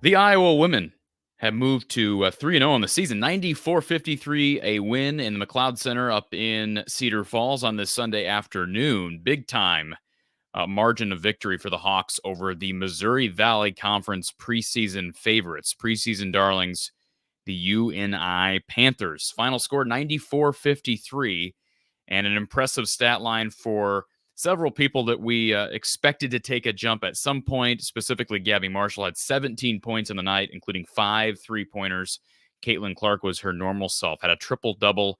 The Iowa women have moved to 3-0 on the season. 94-53, a win in the McLeod Center up in Cedar Falls on this Sunday afternoon. Big time margin of victory for the Hawks over the Missouri Valley Conference preseason favorites, preseason darlings, the UNI Panthers. Final score 94-53, and an impressive stat line for several people that we expected to take a jump at some point. Specifically, Gabby Marshall had 17 points in the night, including 5 3-pointers. Caitlin Clark was her normal self, had a triple-double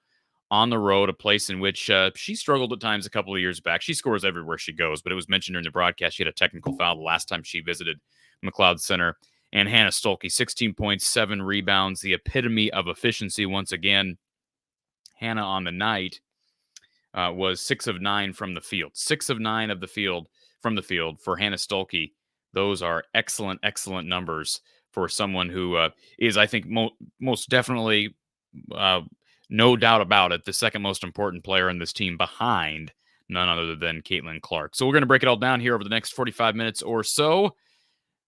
on the road, a place in which she struggled at times a couple of years back. She scores everywhere she goes, but it was mentioned during the broadcast she had a technical foul the last time she visited McLeod Center. And Hannah Stolke, 16 points, 7 rebounds, the epitome of efficiency once again. Hannah on the night was 6 of 9 from the field. 6 of 9 of the field from the field for Hannah Stolke. Those are excellent, excellent numbers for someone who is, I think, most definitely, no doubt about it, the second most important player in this team behind none other than Caitlin Clark. So we're going to break it all down here over the next 45 minutes or so.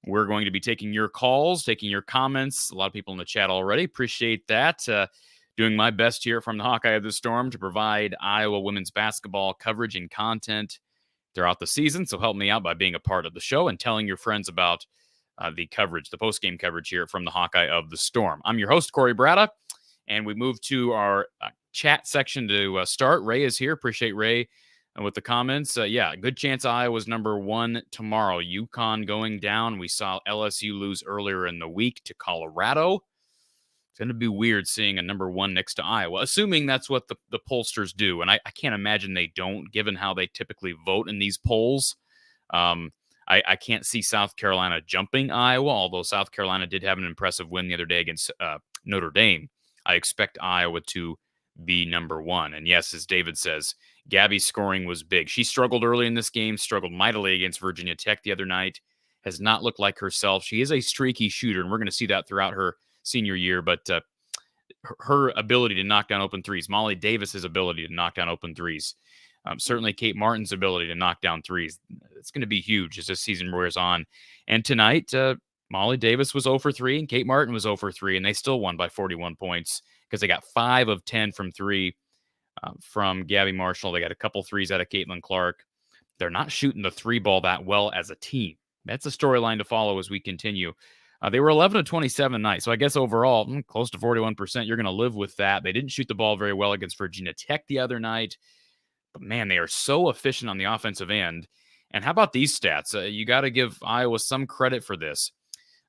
We're going to be taking your calls, taking your comments. A lot of people in the chat already. Appreciate that. Doing my best here from the Hawkeye of the Storm to provide Iowa women's basketball coverage and content throughout the season. So help me out by being a part of the show and telling your friends about the coverage, the post-game coverage here from the Hawkeye of the Storm. I'm your host, Cory Brada, and we move to our chat section to start. Ray is here. Appreciate Ray with the comments. Good chance Iowa's number 1 tomorrow. UConn going down. We saw LSU lose earlier in the week to Colorado. It's going to be weird seeing a number 1 next to Iowa, assuming that's what the pollsters do. And I can't imagine they don't, given how they typically vote in these polls. I can't see South Carolina jumping Iowa, although South Carolina did have an impressive win the other day against Notre Dame. I expect Iowa to be number 1. And yes, as David says, Gabby's scoring was big. She struggled early in this game, struggled mightily against Virginia Tech the other night, has not looked like herself. She is a streaky shooter, and we're going to see that throughout her senior year, but her ability to knock down open threes, Molly Davis's ability to knock down open threes, certainly Kate Martin's ability to knock down threes. It's going to be huge as this season wears on. And tonight, Molly Davis was 0 for 3 and Kate Martin was 0 for 3, and they still won by 41 points because they got 5 of 10 from 3 from Gabby Marshall. They got a couple threes out of Caitlin Clark. They're not shooting the three ball that well as a team. That's a storyline to follow as we continue. They were 11 of 27 tonight, so I guess overall, close to 41%. You're going to live with that. They didn't shoot the ball very well against Virginia Tech the other night, but man, they are so efficient on the offensive end. And how about these stats? You got to give Iowa some credit for this.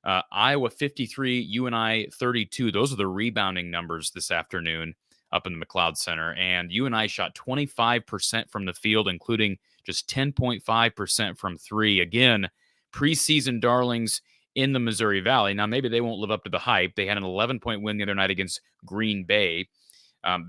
Iowa 53, UNI 32. Those are the rebounding numbers this afternoon up in the McLeod Center. And UNI shot 25% from the field, including just 10.5% from three. Again, preseason darlings in the Missouri Valley. Now, maybe they won't live up to the hype. They had an 11-point win the other night against Green Bay.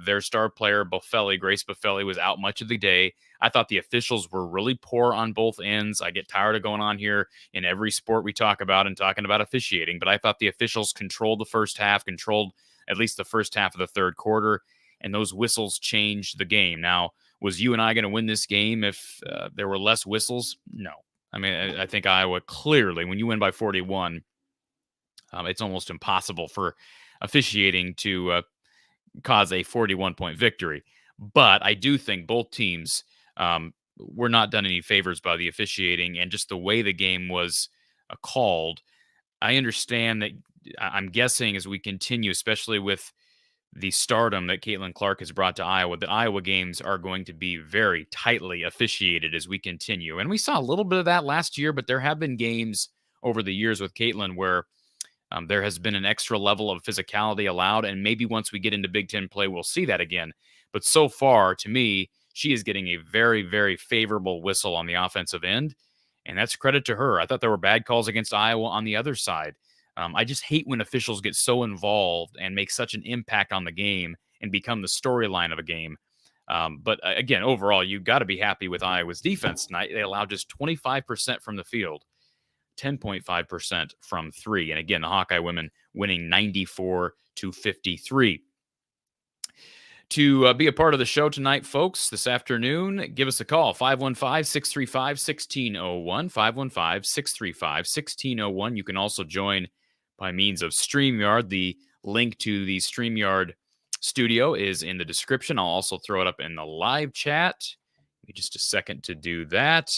Their star player, Grace Buffelli, was out much of the day. I thought the officials were really poor on both ends. I get tired of going on here in every sport we talk about and talking about officiating, but I thought the officials controlled the first half, controlled at least the first half of the third quarter, and those whistles changed the game. Now, was UNI going to win this game if there were less whistles? No. I mean, I think Iowa clearly, when you win by 41, it's almost impossible for officiating to cause a 41-point victory. But I do think both teams were not done any favors by the officiating and just the way the game was called. I understand that. I'm guessing as we continue, especially with the stardom that Caitlin Clark has brought to Iowa, the Iowa games are going to be very tightly officiated as we continue. And we saw a little bit of that last year, but there have been games over the years with Caitlin where there has been an extra level of physicality allowed. And maybe once we get into Big Ten play, we'll see that again. But so far, to me, she is getting a very, very favorable whistle on the offensive end. And that's credit to her. I thought there were bad calls against Iowa on the other side. I just hate when officials get so involved and make such an impact on the game and become the storyline of a game. But again, overall, you've got to be happy with Iowa's defense tonight. They allowed just 25% from the field, 10.5% from three. And again, the Hawkeye women winning 94-53. To be a part of the show tonight, folks, this afternoon, give us a call, 515-635-1601, 515-635-1601. You can also join by means of StreamYard. The link to the StreamYard studio is in the description. I'll also throw it up in the live chat. Give me just a second to do that.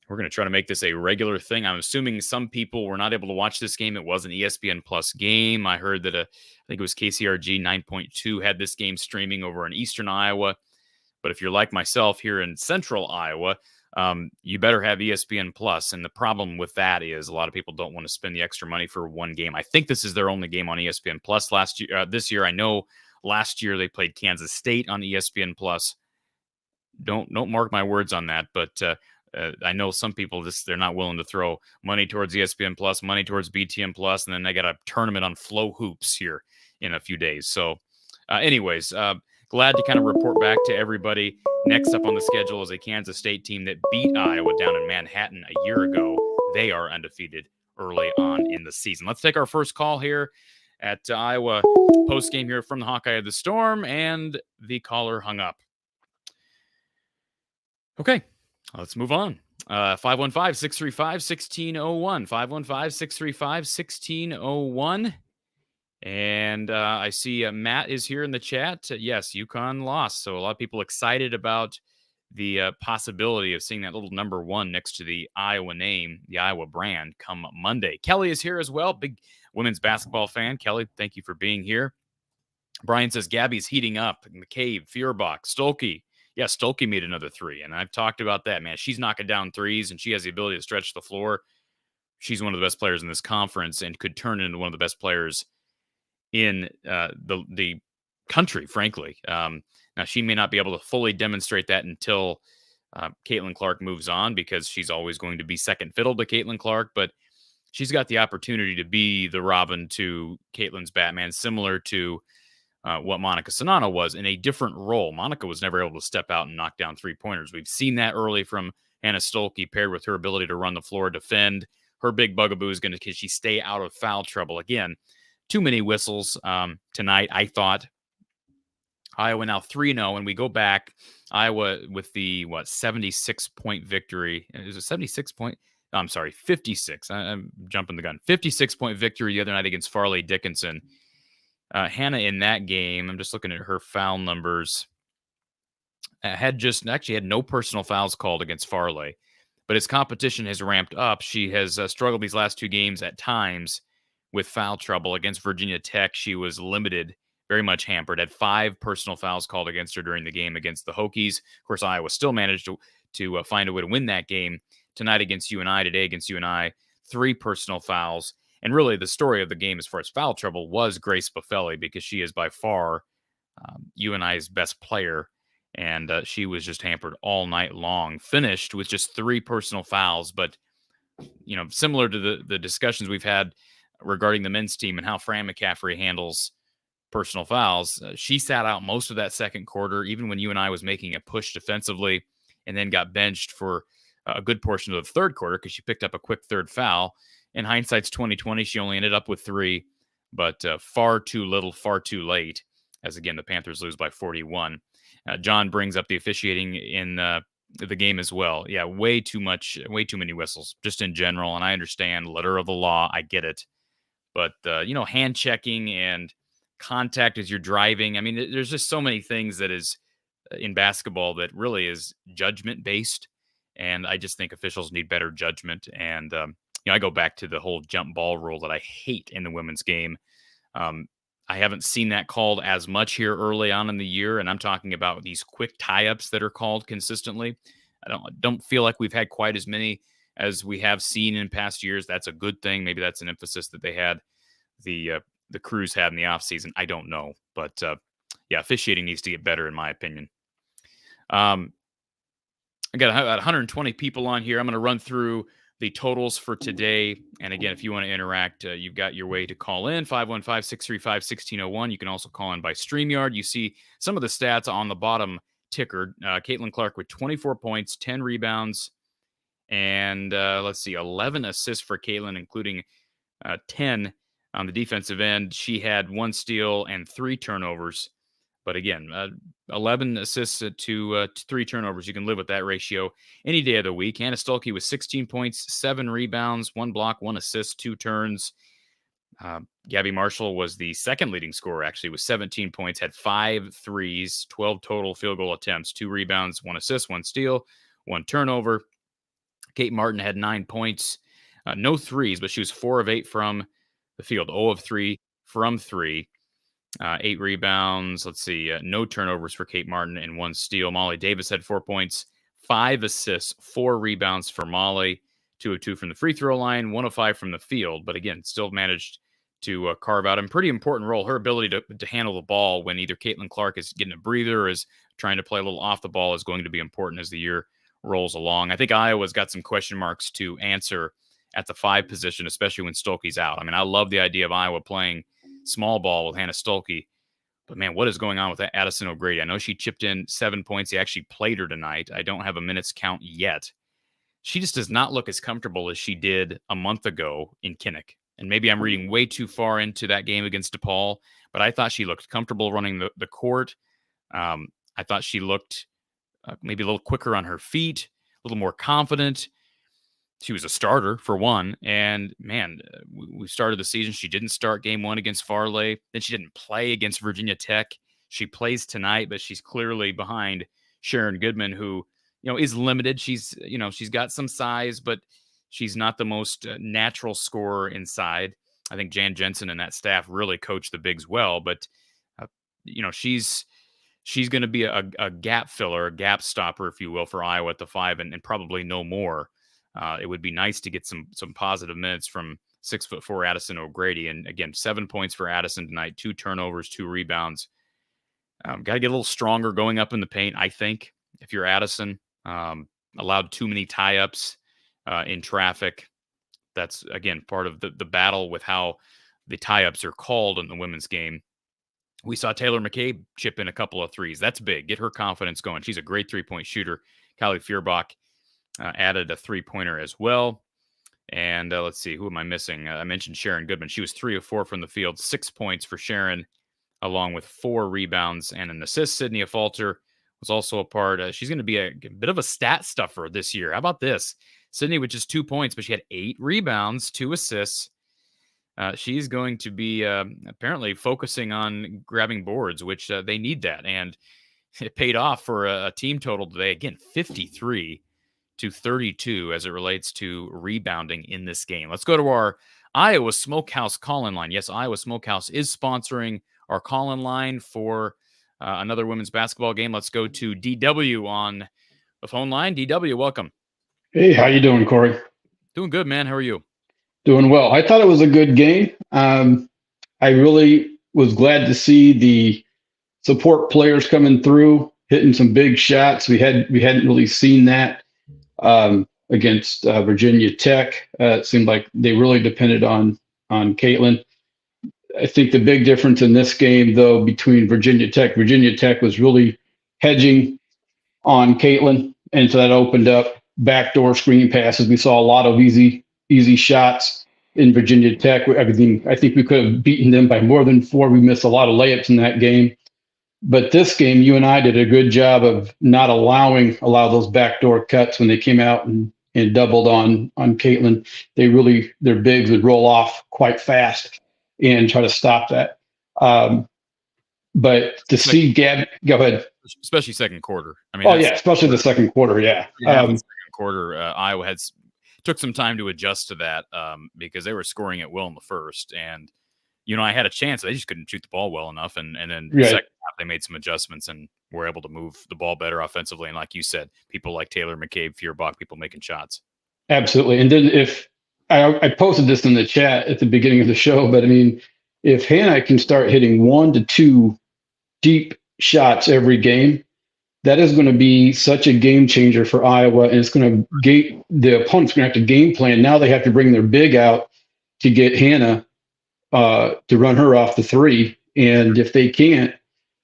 We're going to try to make this a regular thing. I'm assuming some people were not able to watch this game. It was an ESPN Plus game. I heard that I think it was KCRG 9.2 had this game streaming over in Eastern Iowa. But if you're like myself here in Central Iowa, you better have ESPN Plus. And the problem with that is a lot of people don't want to spend the extra money for one game. I think this is their only game on ESPN Plus this year. I know last year they played Kansas State on ESPN Plus. Don't mark my words on that, but I know some people they're not willing to throw money towards ESPN Plus, money towards BTN Plus, and then they got a tournament on Flow Hoops here in a few days. So, anyways, glad to kind of report back to everybody. Next up on the schedule is a Kansas State team that beat Iowa down in Manhattan a year ago. They are undefeated early on in the season. Let's take our first call here at Iowa postgame here from the Hawkeye of the Storm, and the caller hung up. Okay, let's move on. 515-635-1601, 515-635-1601. And I see Matt is here in the chat. Yes, UConn lost. So a lot of people excited about the possibility of seeing that little number 1 next to the Iowa name, the Iowa brand, come Monday. Kelly is here as well. Big women's basketball fan. Kelly, thank you for being here. Brian says Gabby's heating up. McCabe, Feuerbach, Stolke. Yeah, Stolke made another 3. And I've talked about that, man. She's knocking down threes, and she has the ability to stretch the floor. She's one of the best players in this conference and could turn into one of the best players in the country, frankly. Now, she may not be able to fully demonstrate that until Caitlin Clark moves on, because she's always going to be second fiddle to Caitlin Clark, but she's got the opportunity to be the Robin to Caitlin's Batman, similar to what Monica Sonano was in a different role. Monica was never able to step out and knock down three-pointers. We've seen that early from Hannah Stolke, paired with her ability to run the floor, defend. Her big bugaboo is going to, can she stay out of foul trouble? Again, too many whistles tonight. I thought Iowa now 3-0, and we go back. Iowa with the 76-point victory. Is it 76 point? I'm sorry, 56. I'm jumping the gun. 56-point victory the other night against Farley Dickinson. Hannah in that game, I'm just looking at her foul numbers, had no personal fouls called against Farley, but as competition has ramped up, she has struggled these last two games at times with foul trouble. Against Virginia Tech, she was limited, very much hampered, had 5 personal fouls called against her during the game against the Hokies. Of course, Iowa still managed to find a way to win that game. Tonight against UNI, today against UNI, 3 personal fouls. And really, the story of the game as far as foul trouble was Grace Buffelli, because she is by far UNI's best player. And she was just hampered all night long, finished with just 3 personal fouls. But, similar to the discussions we've had regarding the men's team and how Fran McCaffrey handles personal fouls, she sat out most of that second quarter, even when UNI was making a push defensively, and then got benched for a good portion of the third quarter because she picked up a quick third foul. In hindsight's 2020, she only ended up with 3, but far too little, far too late, as again, the Panthers lose by 41. John brings up the officiating in the game as well. Yeah, way too many whistles, just in general. And I understand letter of the law. I get it. But, hand checking and contact as you're driving. I mean, there's just so many things that is in basketball that really is judgment based. And I just think officials need better judgment. And, I go back to the whole jump ball rule that I hate in the women's game. I haven't seen that called as much here early on in the year, and I'm talking about these quick tie-ups that are called consistently. I don't feel like we've had quite as many as we have seen in past years. That's a good thing. Maybe that's an emphasis that they had, the crews had in the offseason. I don't know. But, officiating needs to get better, in my opinion. I got about 120 people on here. I'm going to run through the totals for today. And again, if you want to interact, you've got your way to call in, 515-635-1601. You can also call in by StreamYard. You see some of the stats on the bottom ticker. Caitlin Clark with 24 points, 10 rebounds, and 11 assists for Caitlin, including 10 on the defensive end. She had 1 steal and 3 turnovers. But again, 11 assists to 3 turnovers. You can live with that ratio any day of the week. Hannah Stuelke with 16 points, 7 rebounds, 1 block, 1 assist, 2 turns. Gabby Marshall was the second leading scorer, actually, with 17 points, had 5 threes, 12 total field goal attempts, 2 rebounds, 1 assist, 1 steal, 1 turnover. Kate Martin had 9 points, no threes, but she was 4 of 8 from the field, 0 of 3 from 3. 8 rebounds. No turnovers for Kate Martin and 1 steal. Molly Davis had 4 points, 5 assists, 4 rebounds for Molly, 2 of 2 from the free throw line, 1 of 5 from the field. But again, still managed to carve out a pretty important role. Her ability to handle the ball when either Caitlin Clark is getting a breather or is trying to play a little off the ball is going to be important as the year rolls along. I think Iowa's got some question marks to answer at the 5 position, especially when Stuelke's out. I mean, I love the idea of Iowa playing small ball with Hannah Stuelke, but man, what is going on with that Addison O'Grady? I know she chipped in 7 points. He actually played her tonight. I don't have a minutes count yet. She just does not look as comfortable as she did a month ago in Kinnick. And maybe I'm reading way too far into that game against DePaul, but I thought she looked comfortable running the court. I thought she looked maybe a little quicker on her feet, a little more confident. She was a starter for one, and man, we started the season. She didn't start game 1 against Farley. Then she didn't play against Virginia Tech. She plays tonight, but she's clearly behind Sharon Goodman, who, is limited. She's got some size, but she's not the most natural scorer inside. I think Jan Jensen and that staff really coach the bigs well, but she's going to be a gap filler, a gap stopper, if you will, for Iowa at the 5, and probably no more. It would be nice to get some positive minutes from 6'4" Addison O'Grady. And again, 7 points for Addison tonight, 2 turnovers, 2 rebounds. Got to get a little stronger going up in the paint, I think, if you're Addison. Allowed too many tie-ups in traffic. That's, again, part of the battle with how the tie-ups are called in the women's game. We saw Taylor McCabe chip in a couple of threes. That's big. Get her confidence going. She's a great 3-point shooter. Kylie Feuerbach added a 3-pointer as well. And let's see, who am I missing? I mentioned Sharon Goodman. She was 3 of 4 from the field, 6 points for Sharon, along with 4 rebounds and an assist. Sydney Falter was also a part. She's going to be a bit of a stat stuffer this year. How about this? Sydney with just 2 points, but she had 8 rebounds, 2 assists. She's going to be apparently focusing on grabbing boards, which they need that. And it paid off for a team total today. Again, 53 to 32 as it relates to rebounding in this game. Let's go to our Iowa Smokehouse call-in line. Yes, Iowa Smokehouse is sponsoring our call-in line for another women's basketball game. Let's go to DW on the phone line. DW, welcome. Hey, how you doing, Cory? Doing good, man. How are you? Doing well. I thought it was a good game. I really was glad to see the support players coming through, hitting some big shots. We hadn't really seen that against Virginia Tech. It seemed like they really depended on Caitlin. I think the big difference in this game, though, between Virginia Tech was really hedging on Caitlin, and so that opened up backdoor screen passes. We saw a lot of easy shots in Virginia Tech. I think we could have beaten them by more than 4. We missed a lot of layups in that game. But this game, you and I did a good job of not allow those backdoor cuts when they came out and doubled on Caitlin. Their bigs would roll off quite fast and try to stop that. But to see Gab, go ahead. Especially second quarter. I mean, especially the second quarter. Yeah. The second quarter, Iowa took some time to adjust to that because they were scoring at will in the first. And, I had a chance. They just couldn't shoot the ball well enough. And then the second half, they made some adjustments and were able to move the ball better offensively. And like you said, people like Taylor McCabe, Feuerbach, people making shots. Absolutely. And then if I posted this in the chat at the beginning of the show, but I mean, if Hannah can start hitting 1 to 2 deep shots every game, that is going to be such a game changer for Iowa. And it's going to the opponent's going to have to game plan. Now they have to bring their big out to get Hannah to run her off the 3. And if they can't,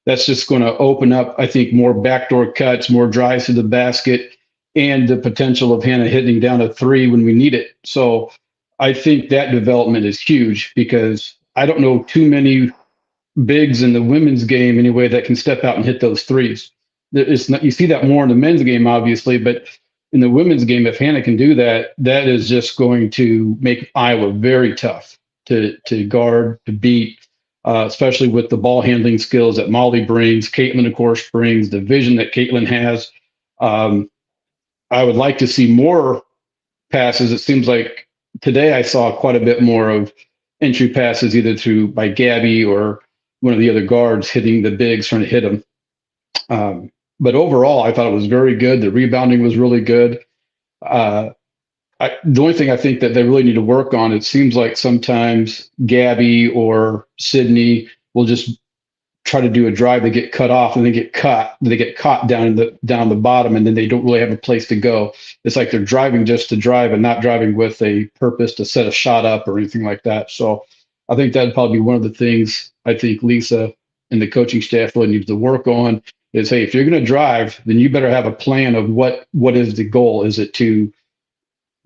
that's just going to open up, I think, more backdoor cuts, more drives to the basket, and the potential of Hannah hitting down a 3 when we need it. So I think that development is huge because I don't know too many bigs in the women's game anyway that can step out and hit those 3s. You see that more in the men's game, obviously, but in the women's game, if Hannah can do that, that is just going to make Iowa very tough to guard, to beat, especially with the ball handling skills that Molly brings, Caitlin, of course, brings, the vision that Caitlin has. I would like to see more passes. It seems like today I saw quite a bit more of entry passes, either by Gabby or one of the other guards hitting the bigs, trying to hit them. But overall, I thought it was very good. The rebounding was really good. The only thing I think that they really need to work on, it seems like sometimes Gabby or Sydney will just try to do a drive, they get cut off and they get caught down the bottom, and then they don't really have a place to go. It's like they're driving just to drive and not driving with a purpose to set a shot up or anything like that. So I think that'd probably be one of the things I think Lisa and the coaching staff really needs to work on is, hey, if you're going to drive, then you better have a plan of what is the goal. Is it to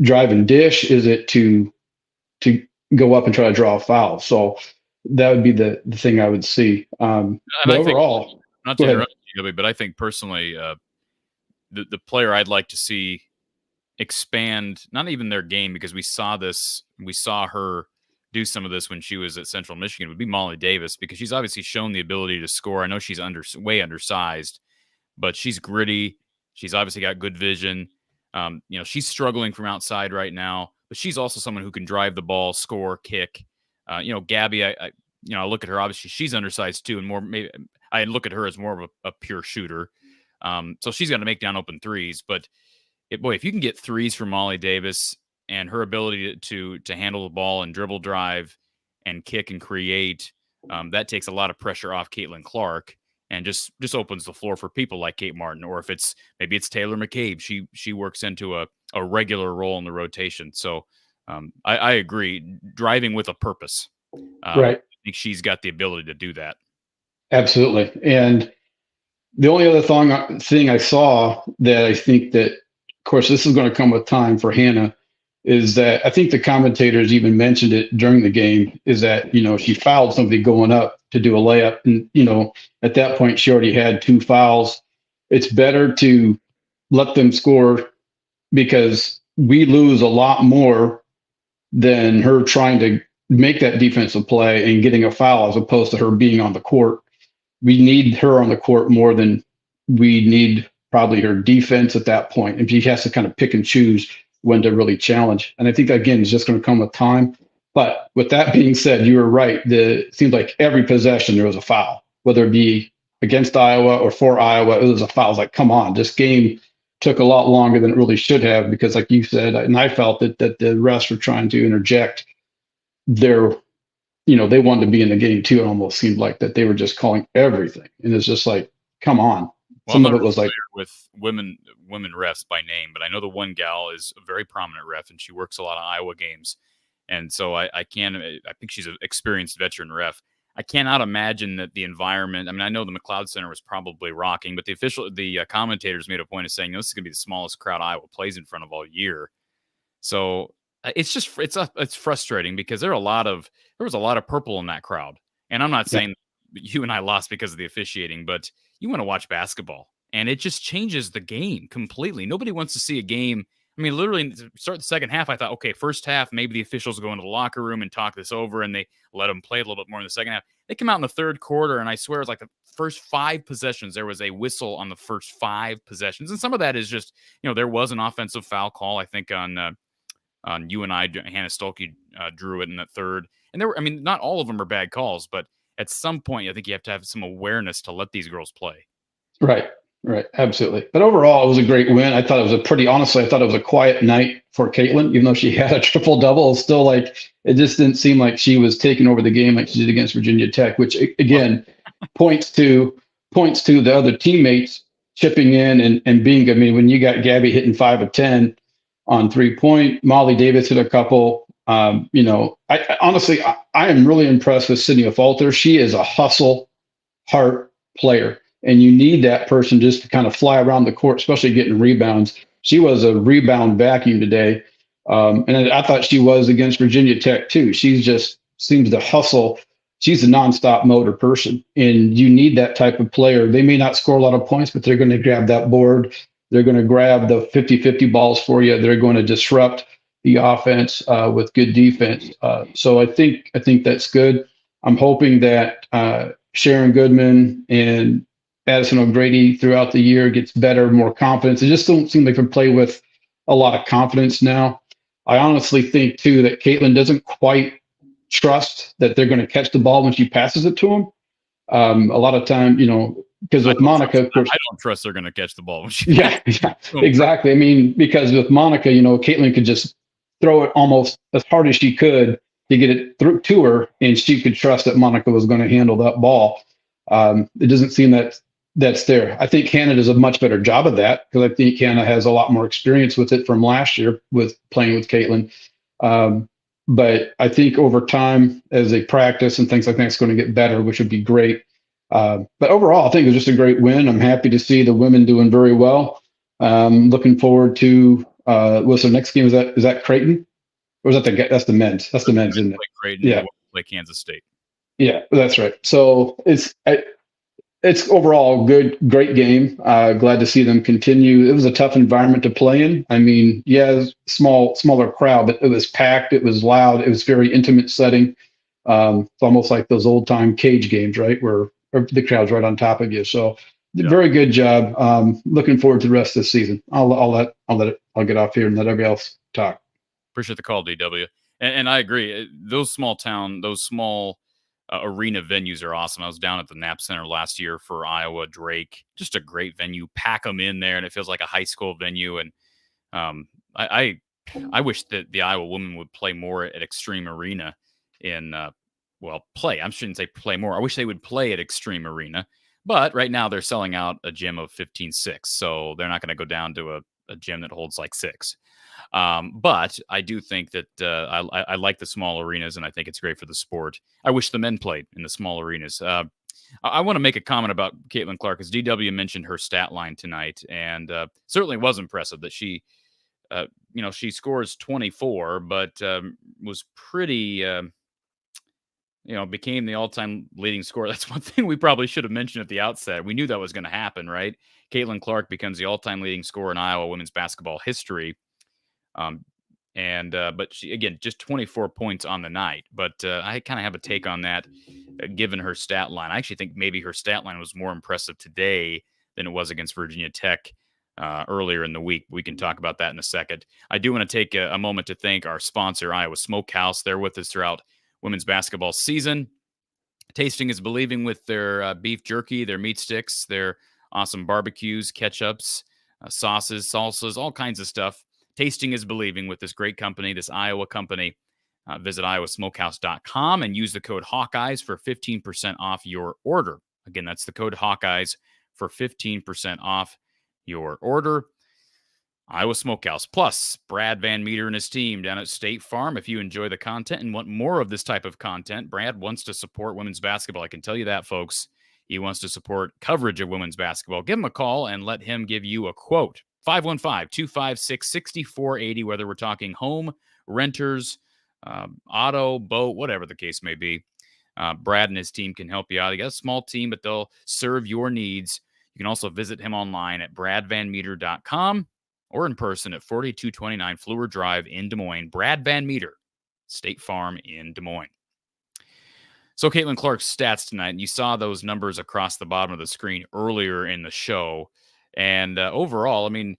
drive and dish? Is it to go up and try to draw a foul? So that would be the thing I would see. But overall, not to interrupt you, but I think personally, the player I'd like to see expand, not even their game, because we saw her do some of this when she was at Central Michigan, would be Molly Davis, because she's obviously shown the ability to score. I know she's way undersized, but she's gritty. She's obviously got good vision. She's struggling from outside right now, but she's also someone who can drive the ball, score, kick. Gabby, I look at her, obviously she's undersized too, and more, maybe I look at her as more of a pure shooter. So she's got to make down open threes, but if you can get threes from Molly Davis and her ability to handle the ball and dribble, drive, and kick and create, that takes a lot of pressure off Caitlin Clark and just opens the floor for people like Kate Martin, or if maybe it's Taylor McCabe, she works into a regular role in the rotation. So I agree, driving with a purpose. Right. I think she's got the ability to do that. Absolutely. And the only other thing I saw that I think that, of course, this is going to come with time for Hannah, is that I think the commentators even mentioned it during the game, is that, she fouled somebody going up to do a layup. And, at that point, she already had 2 fouls. It's better to let them score, because we lose a lot more than her trying to make that defensive play and getting a foul, as opposed to her being on the court. We need her on the court more than we need probably her defense at that point. And she has to kind of pick and choose when to really challenge. And I think, again, it's just going to come with time. But with that being said, you were right. It seemed like every possession there was a foul, whether it be against Iowa or for Iowa, it was a foul. It was like, come on, this game took a lot longer than it really should have, because like you said, and I felt that the refs were trying to interject their, they wanted to be in the game too. It almost seemed like that they were just calling everything. And it's just like, come on. Well, Some of it was like with women refs by name, but I know the one gal is a very prominent ref, and she works a lot of Iowa games. And so I think she's an experienced veteran ref. I cannot imagine that the environment. I mean, I know the McLeod Center was probably rocking, but the commentators made a point of saying, this is going to be the smallest crowd Iowa plays in front of all year. So it's frustrating, because there was a lot of purple in that crowd. And I'm not saying you and I lost because of the officiating, but you want to watch basketball, and it just changes the game completely. Nobody wants to see a game. I mean, literally, start the second half, I thought, okay, first half, maybe the officials go into the locker room and talk this over, and they let them play a little bit more in the second half. They come out in the third quarter, and I swear it was like the first 5 possessions, there was a whistle on the first 5 possessions. And some of that is just, there was an offensive foul call, I think, on you and I. Hannah Stolke drew it in the third. And there were, I mean, not all of them are bad calls, but at some point, I think you have to have some awareness to let these girls play. Right. Absolutely. But overall, it was a great win. I thought it was a quiet night for Caitlin, even though she had a triple double. It's still like, it just didn't seem like she was taking over the game like she did against Virginia Tech, which again points to the other teammates chipping in and being good. I mean, when you got Gabby hitting 5 of 10 on 3-point, Molly Davis hit a couple. I honestly am really impressed with Sydney Falter. She is a hustle heart player, and you need that person just to kind of fly around the court, especially getting rebounds. She was a rebound vacuum today. And I thought she was against Virginia Tech too. She's just seems to hustle. She's a nonstop motor person, and you need that type of player. They may not score a lot of points, but they're going to grab that board. They're going to grab the 50-50 balls for you. They're going to disrupt the offense with good defense. So I think that's good. I'm hoping that Sharon Goodman and Addison O'Grady throughout the year gets better, more confidence. They just don't seem like they play with a lot of confidence now. I honestly think too that Caitlin doesn't quite trust that they're going to catch the ball when she passes it to them. A lot of time, because with Monica, of course, I don't trust they're going to catch the ball when she. Yeah, exactly. I mean, because with Monica, Caitlin could just throw it almost as hard as she could to get it through to her, and she could trust that Monica was going to handle that ball. It doesn't seem that that's there. I think Hannah does a much better job of that, because I think Hannah has a lot more experience with it from last year with playing with Caitlin. But I think over time, as they practice and things like that, it's going to get better, which would be great. But overall, I think it was just a great win. I'm happy to see the women doing very well. Looking forward to what's their next game? Is that Creighton? Or is that that's the men's? That's the men's, isn't it? Creighton, yeah, play Kansas State. Yeah, that's right. So it's overall great game. Glad to see them continue. It was a tough environment to play in. I mean, yeah, smaller crowd, but it was packed. It was loud. It was very intimate setting. It's almost like those old time cage games, right, where the crowd's right on top of you. So, very good job. Looking forward to the rest of the season. I'll get off here and let everybody else talk. Appreciate the call, DW. And I agree. Those small arena venues are awesome. I was down at the Knapp Center last year for Iowa Drake. Just a great venue. Pack them in there, and it feels like a high school venue. And I wish that the Iowa women would play more at Extreme Arena play. I shouldn't say play more. I wish they would play at Extreme Arena. But right now they're selling out a gym of 15,600, so they're not going to go down to a gym that holds like 6. But I do think that I like the small arenas, and I think it's great for the sport. I wish the men played in the small arenas. I want to make a comment about Caitlin Clark, because DW mentioned her stat line tonight, and certainly was impressive that she She scores 24, but was pretty, became the all-time leading scorer. That's one thing we probably should have mentioned at the outset. We knew that was going to happen, right? Caitlin Clark becomes the all-time leading scorer in Iowa women's basketball history. But she, again, just 24 points on the night. But I kind of have a take on that, given her stat line. I actually think maybe her stat line was more impressive today than it was against Virginia Tech earlier in the week. We can talk about that in a second. I do want to take a moment to thank our sponsor, Iowa Smokehouse. They're with us throughout women's basketball season. Tasting is believing with their beef jerky, their meat sticks, their awesome barbecues, ketchups, sauces, salsas, all kinds of stuff. Tasting is believing with this great company, this Iowa company. Visit iowasmokehouse.com and use the code Hawkeyes for 15% off your order. Again, that's the code Hawkeyes for 15% off your order. Iowa Smokehouse. Plus, Brad Van Meter and his team down at State Farm. If you enjoy the content and want more of this type of content, Brad wants to support women's basketball. I can tell you that, folks. He wants to support coverage of women's basketball. Give him a call and let him give you a quote. 515-256-6480, whether we're talking home, renters, auto, boat, whatever the case may be. Brad and his team can help you out. He got a small team, but they'll serve your needs. You can also visit him online at bradvanmeter.com or in person at 4229 Fluor Drive in Des Moines. Brad Van Meter, State Farm in Des Moines. So Caitlin Clark's stats tonight, and you saw those numbers across the bottom of the screen earlier in the show. And overall, I mean,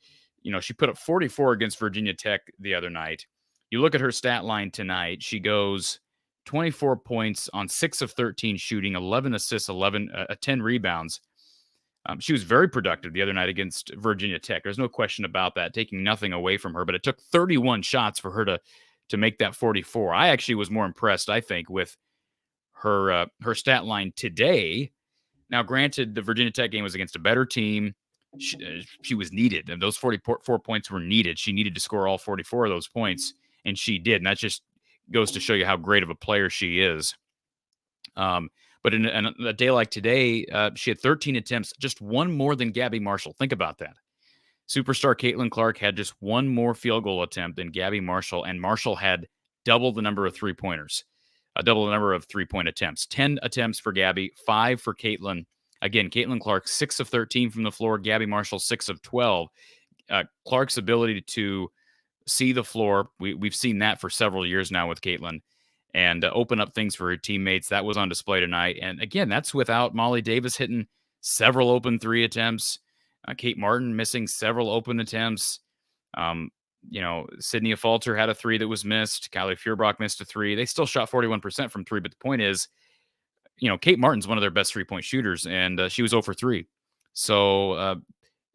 she put up 44 against Virginia Tech the other night. You look at her stat line tonight, she goes 24 points on 6 of 13 shooting, 11 assists, 10 rebounds. She was very productive the other night against Virginia Tech. There's no question about that, taking nothing away from her. But it took 31 shots for her to make that 44. I actually was more impressed, I think, with her stat line today. Now, granted, the Virginia Tech game was against a better team. She was needed, and those 44 points were needed. She needed to score all 44 of those points, and she did. And that just goes to show you how great of a player she is. But in a day like today, she had 13 attempts, just one more than Gabby Marshall. Think about that. Superstar Caitlin Clark had just one more field goal attempt than Gabby Marshall, and Marshall had double the number of three-pointers, double the number of three-point attempts. 10 attempts for Gabby, 5 for Caitlin. Again, Caitlin Clark, 6 of 13 from the floor. Gabby Marshall, 6 of 12. Clark's ability to see the floor, we've seen that for several years now with Caitlin, and open up things for her teammates. That was on display tonight. And again, that's without Molly Davis hitting several open three attempts. Kate Martin missing several open attempts. Sydney Falter had a three that was missed. Kylie Feuerbach missed a three. They still shot 41% from three. But the point is, Kate Martin's one of their best three-point shooters, and she was 0 for 3. So,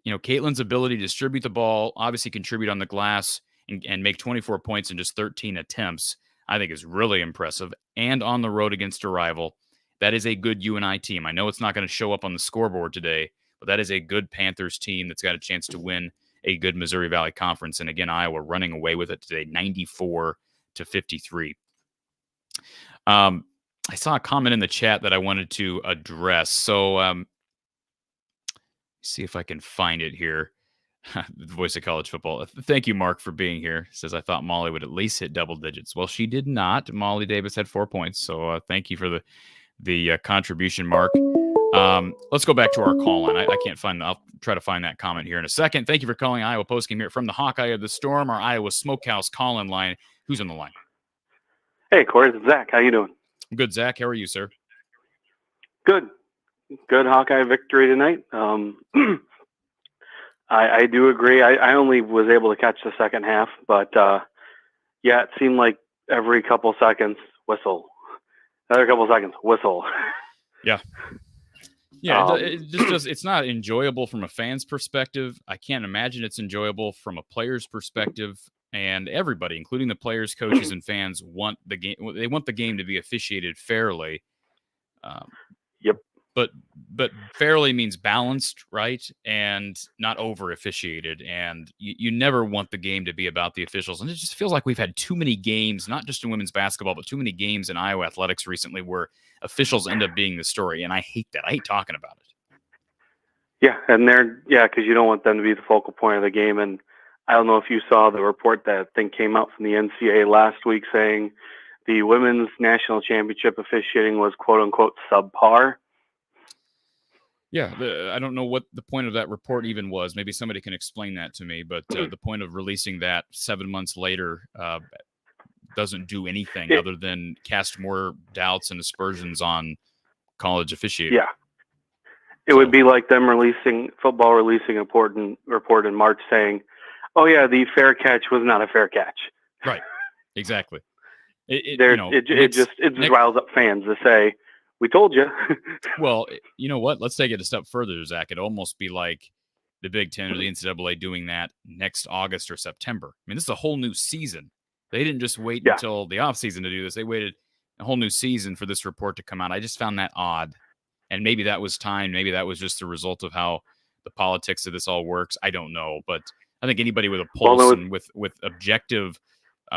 Caitlin's ability to distribute the ball, obviously contribute on the glass, and make 24 points in just 13 attempts, I think is really impressive. And on the road against a rival, that is a good UNI team. I know it's not going to show up on the scoreboard today, but that is a good Panthers team that's got a chance to win a good Missouri Valley Conference. And again, Iowa running away with it today, 94-53. I saw a comment in the chat that I wanted to address. So see if I can find it here. The voice of college football. Thank you, Mark, for being here. Says, I thought Molly would at least hit double digits. Well, she did not. Molly Davis had 4 points. So thank you for the contribution, Mark. Let's go back to our call-in. I can't find. I'll try to find that comment here in a second. Thank you for calling Iowa Postgame here from the Hawkeye of the Storm, our Iowa Smokehouse call-in line. Who's on the line? Hey, Cory, it's Zach. How you doing? Good, Zach. How are you, sir? Good Hawkeye victory tonight. I do agree. I only was able to catch the second half, but it seemed like every couple seconds, whistle. Another couple seconds, whistle. Yeah. Yeah, it just does. It's not enjoyable from a fan's perspective. I can't imagine it's enjoyable from a player's perspective. And everybody, including the players, coaches, and fans, want the game. They want the game to be officiated fairly. Yep. But fairly means balanced, right? And not over officiated. And you never want the game to be about the officials. And it just feels like we've had too many games, not just in women's basketball, but too many games in Iowa athletics recently where officials end up being the story. And I hate that. I hate talking about it. Yeah, and because you don't want them to be the focal point of the game. And I don't know if you saw the report that I think came out from the NCAA last week saying the women's national championship officiating was quote unquote subpar. Yeah, I don't know what the point of that report even was. Maybe somebody can explain that to me. But the point of releasing that 7 months later doesn't do anything other than cast more doubts and aspersions on college officiating. Yeah. It would be like them releasing a report in March saying, "Oh yeah, the fair catch was not a fair catch." Right. Exactly. It just riles up fans to say, "We told you." Well, you know what? Let's take it a step further, Zach. It'd almost be like the Big Ten or the NCAA doing that next August or September. I mean, this is a whole new season. They didn't just wait until the offseason to do this. They waited a whole new season for this report to come out. I just found that odd. And maybe that was time. Maybe that was just a result of how the politics of this all works. I don't know. But I think anybody with a pulse and with objective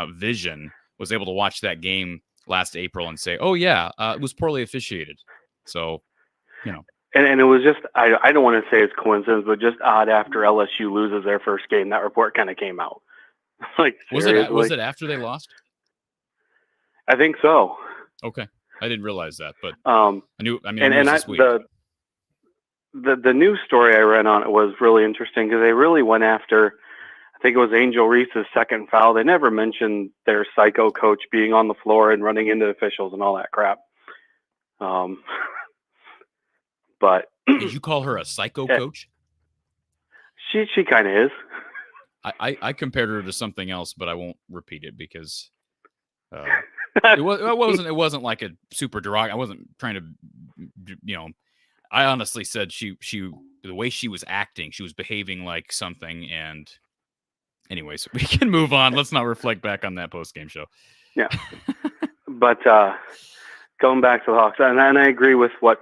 vision was able to watch that game last April and say, oh, yeah, it was poorly officiated. So, you know. And it was just, I don't want to say it's coincidence, but just odd after LSU loses their first game, that report kind of came out. Like, was it after they lost? I think so. Okay. I didn't realize that, but I knew this week. The news story I read on it was really interesting because they really went after, I think it was Angel Reese's second foul. They never mentioned their psycho coach being on the floor and running into officials and all that crap. But did you call her a psycho coach? She kind of is. I compared her to something else, but I won't repeat it because it wasn't like a super derogatory. I wasn't trying to, I honestly said she the way she was acting, she was behaving like something. And anyways, we can move on. Let's not reflect back on that post-game show. Yeah. But going back to the Hawks, and I agree with what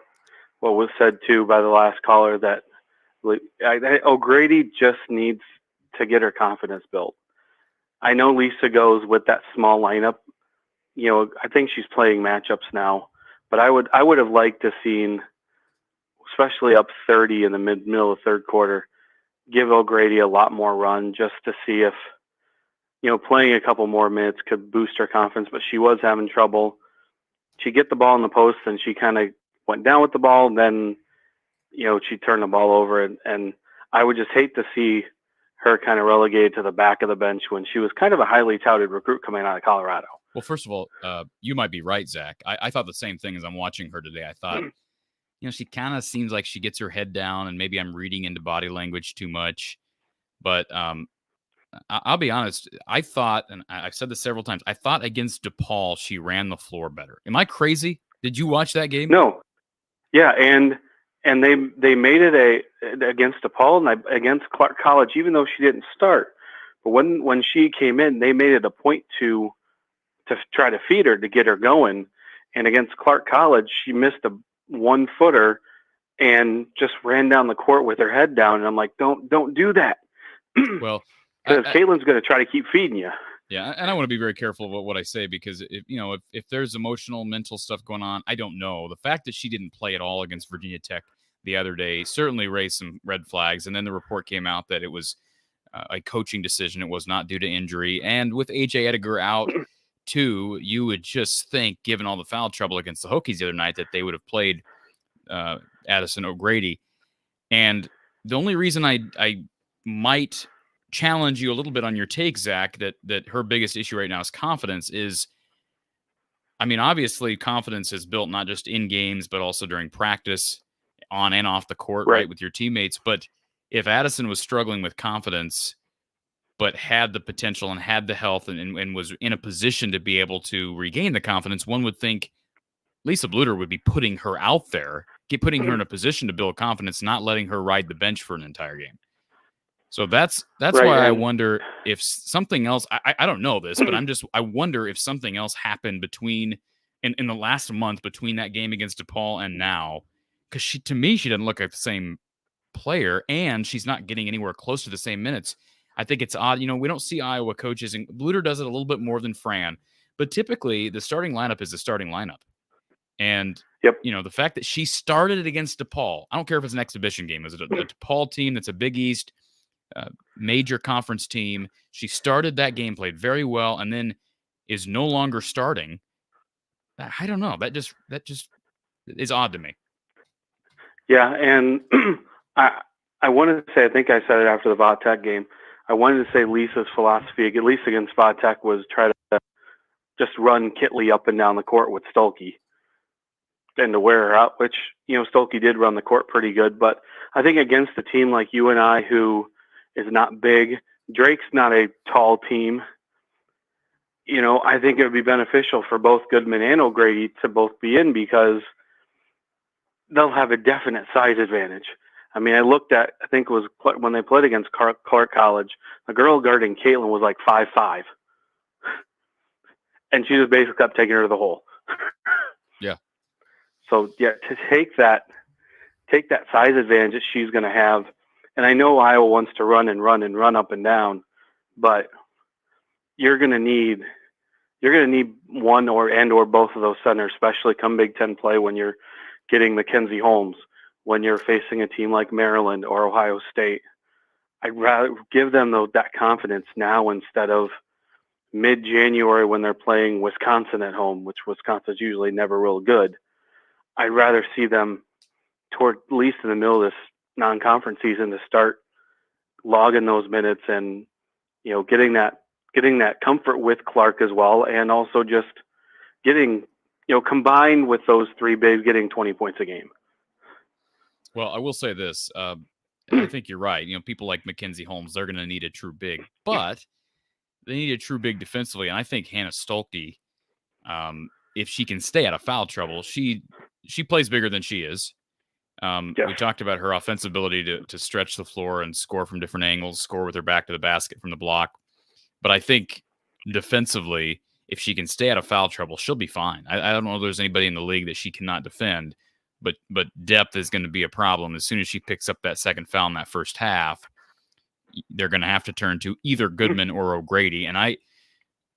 was said too by the last caller, that O'Grady just needs to get her confidence built. I know Lisa goes with that small lineup. I think she's playing matchups now, but I would have liked to seen, especially up 30 in the middle of third quarter, give O'Grady a lot more run just to see if, playing a couple more minutes could boost her confidence. But she was having trouble. She'd get the ball in the post and she kind of went down with the ball. And then, she turned the ball over, and I would just hate to see her kind of relegated to the back of the bench when she was kind of a highly touted recruit coming out of Colorado. Well, first of all, you might be right, Zach. I thought the same thing as I'm watching her today. I thought, she kind of seems like she gets her head down, and maybe I'm reading into body language too much. But I'll be honest. I thought, and I've said this several times, I thought against DePaul she ran the floor better. Am I crazy? Did you watch that game? No. Yeah, and they made it against DePaul and against Clark College, even though she didn't start. But when she came in, they made it a point to try to feed her to get her going. And against Clark College, she missed a 1-footer and just ran down the court with her head down. And I'm like, don't do that. Well, because Caitlin's going to try to keep feeding you. Yeah, and I want to be very careful about what I say because if there's emotional, mental stuff going on, I don't know. The fact that she didn't play at all against Virginia Tech the other day certainly raised some red flags. And then the report came out that it was a coaching decision. It was not due to injury. And with A.J. Edgar out, too, you would just think, given all the foul trouble against the Hokies the other night, that they would have played Addison O'Grady. And the only reason I might challenge you a little bit on your take, Zach, that her biggest issue right now is confidence is, obviously confidence is built not just in games, but also during practice, on and off the court, right, with your teammates. But if Addison was struggling with confidence, but had the potential and had the health and was in a position to be able to regain the confidence, one would think Lisa Bluter would be putting her out there, putting her in a position to build confidence, not letting her ride the bench for an entire game. So that's right, why I wonder if something else, I don't know this, but I wonder if something else happened in the last month between that game against DePaul and now, because to me, she doesn't look like the same player and she's not getting anywhere close to the same minutes. I think it's odd. We don't see Iowa coaches, and Bluter does it a little bit more than Fran, but typically the starting lineup is the starting lineup. And, the fact that she started it against DePaul, I don't care if it's an exhibition game. Is it a DePaul team that's a Big East, major conference team. She started that game, played very well, and then is no longer starting. I don't know. That just is odd to me. Yeah, and I wanted to say, I think I said it after the Va Tech game. I wanted to say Lisa's philosophy, at least against Va Tech, was try to just run Kitley up and down the court with Stolke and to wear her out, which, Stolke did run the court pretty good. But I think against a team like you and I, who is not big, Drake's not a tall team. I think it would be beneficial for both Goodman and O'Grady to both be in, because they'll have a definite size advantage. I mean, I looked at, I think it was when they played against Clark College, the girl guarding Caitlin was like 5'5", and she just basically kept taking her to the hole. Yeah. So yeah, to take that size advantage that she's going to have, and I know Iowa wants to run up and down, but you're going to need one or both of those centers, especially come Big Ten play, when you're getting Mackenzie Holmes, when you're facing a team like Maryland or Ohio State. I'd rather give them that confidence now instead of mid-January when they're playing Wisconsin at home, which Wisconsin's usually never real good. I'd rather see them toward at least in the middle of this non-conference season to start logging those minutes and, getting that comfort with Clark as well, and also just getting, combined with those three bigs, getting 20 points a game. Well, I will say this. I think you're right. People like Mackenzie Holmes, they're going to need a true big, but they need a true big defensively. And I think Hannah Stolke, if she can stay out of foul trouble, she plays bigger than she is. Yes. We talked about her offensive ability to stretch the floor and score from different angles, score with her back to the basket from the block. But I think defensively, if she can stay out of foul trouble, she'll be fine. I don't know if there's anybody in the league that she cannot defend, but depth is going to be a problem. As soon as she picks up that second foul in that first half, they're going to have to turn to either Goodman or O'Grady. And I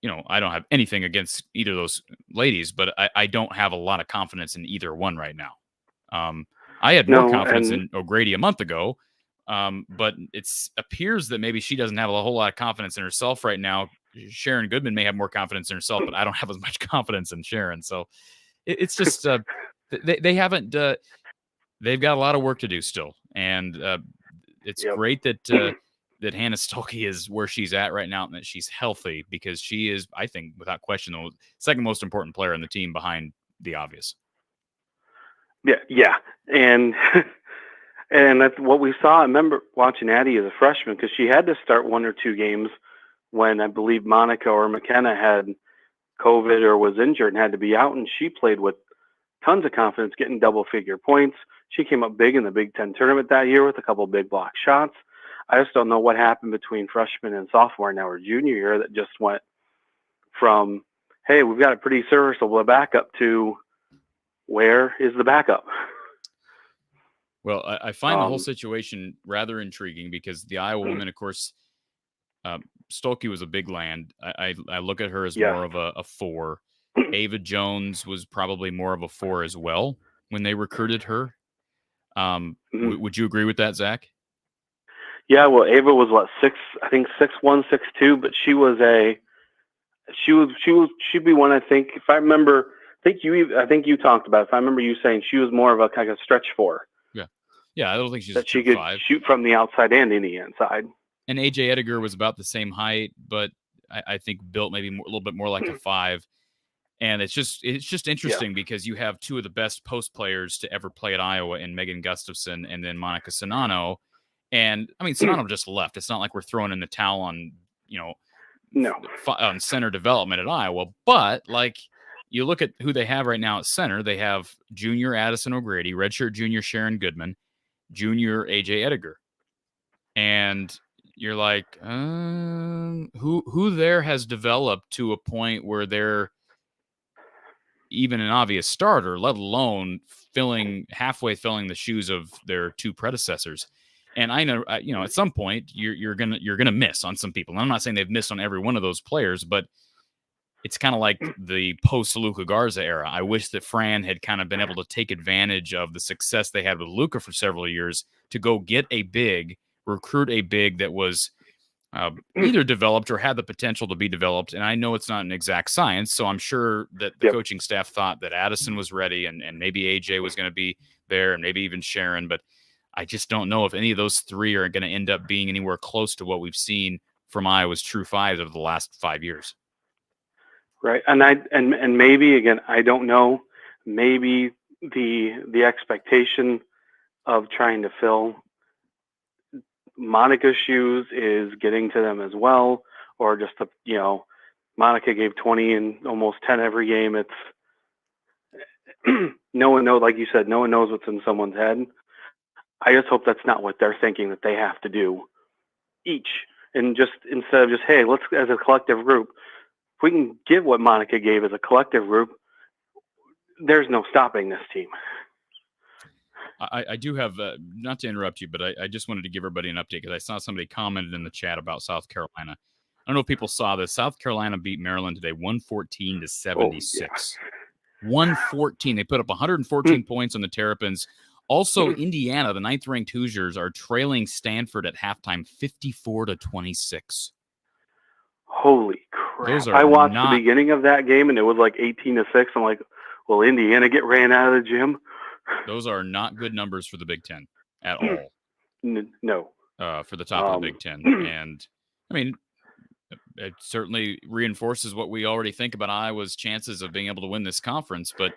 don't have anything against either of those ladies, but I don't have a lot of confidence in either one right now. I had more confidence in O'Grady a month ago, but it appears that maybe she doesn't have a whole lot of confidence in herself right now. Sharon Goodman may have more confidence in herself, but I don't have as much confidence in Sharon. So it's just they haven't. They've got a lot of work to do still, and it's great that Hannah Stolke is where she's at right now and that she's healthy, because she is, I think, without question, the second most important player on the team behind the obvious. Yeah, and that's what we saw. I remember watching Addie as a freshman, because she had to start one or two games when I believe Monica or McKenna had COVID or was injured and had to be out, and she played with tons of confidence, getting double-figure points. She came up big in the Big Ten tournament that year with a couple big block shots. I just don't know what happened between freshman and sophomore, now her junior year, that just went from, hey, we've got a pretty serviceable backup, to where is the backup? Well, I find the whole situation rather intriguing, because the Iowa women, of course, Stolke was a big land. I look at her as more of a 4. Ava Jones was probably more of a 4 as well when they recruited her. Would you agree with that, Zach? Yeah, well, Ava was what, 6? I think 6'1", 6'2", but she'd be one. I think, if I remember, I think you talked about it. If I remember you saying she was more of a stretch 4. Yeah, I don't think she's that she could 5. Shoot from the outside and in the inside. And AJ Ediger was about the same height, but I think built maybe a little bit more like a 5. And it's just interesting because you have two of the best post players to ever play at Iowa in Megan Gustafson and then Monica Sonano. And I mean, Sonano just left. It's not like we're throwing in the towel on, on center development at Iowa. But like, you look at who they have right now at center. They have junior Addison O'Grady, redshirt junior Sharon Goodman, junior AJ Ediger. And you're like, who there has developed to a point where they're even an obvious starter, let alone halfway filling the shoes of their two predecessors. And I know, at some point you're gonna miss on some people. And I'm not saying they've missed on every one of those players, but it's kind of like the post Luka Garza era. I wish that Fran had kind of been able to take advantage of the success they had with Luka for several years to go get a big recruit a big that was either developed or had the potential to be developed. And I know it's not an exact science, so I'm sure that the coaching staff thought that Addison was ready and maybe AJ was going to be there and maybe even Sharon, but I just don't know if any of those three are going to end up being anywhere close to what we've seen from Iowa's true fives over the last 5 years. Right. And maybe, again, I don't know, maybe the expectation of trying to fill Monica's shoes is getting to them as well, or just Monica gave 20 and almost 10 every game. It's no one knows, like you said, no one knows what's in someone's head. I just hope that's not what they're thinking that they have to do each, and just instead of just, hey, let's as a collective group, if we can give what Monica gave as a collective group, there's no stopping this team. I do have, not to interrupt you, but I just wanted to give everybody an update because I saw somebody commented in the chat about South Carolina. I don't know if people saw this. South Carolina beat Maryland today, 114-76. Oh, yeah. 114. They put up 114 points on the Terrapins. Also, Indiana, the 9th-ranked Hoosiers, are trailing Stanford at halftime, 54-26. Holy crap! I watched the beginning of that game, and it was like 18-6. I'm like, will Indiana get ran out of the gym? Those are not good numbers for the Big Ten at all. No. For the top of the Big Ten. And, I mean, it certainly reinforces what we already think about Iowa's chances of being able to win this conference. But,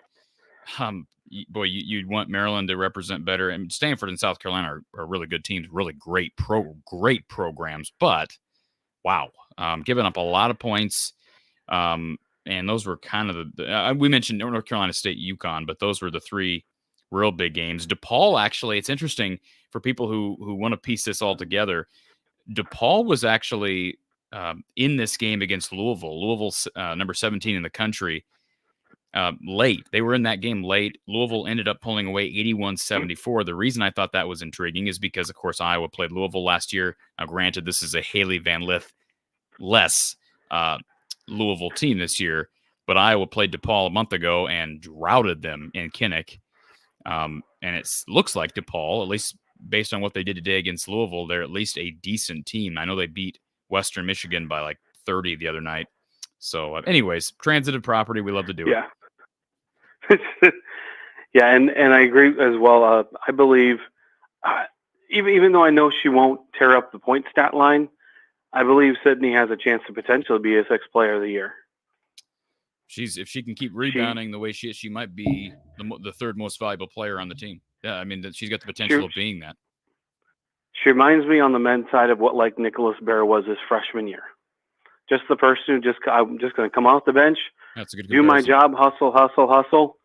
boy, you'd want Maryland to represent better. And Stanford and South Carolina are really good teams, really great programs. But, wow, giving up a lot of points. And those were kind of we mentioned North Carolina State, UConn, but those were the three real big games. DePaul, actually, it's interesting for people who want to piece this all together. DePaul was actually in this game against Louisville. Louisville's number 17 in the country. Late. They were in that game late. Louisville ended up pulling away 81-74. The reason I thought that was intriguing is because, of course, Iowa played Louisville last year. Now, granted, this is a Haley Van Lith-less Louisville team this year, but Iowa played DePaul a month ago and routed them in Kinnick. And it looks like DePaul, at least based on what they did today against Louisville, they're at least a decent team. I know they beat Western Michigan by like 30 the other night. So, anyways, transitive property, we love to do it. Yeah, and I agree as well. I believe, even though I know she won't tear up the point stat line, I believe Sydney has a chance to potentially be a 6th player of the year. If she can keep rebounding the way she might be the 3rd most valuable player on the team. Yeah, I mean, she's got the potential of being that. She reminds me on the men's side of what like Nicholas Bear was his freshman year. Just the person who I'm just going to come off the bench, that's a good do my job, hustle,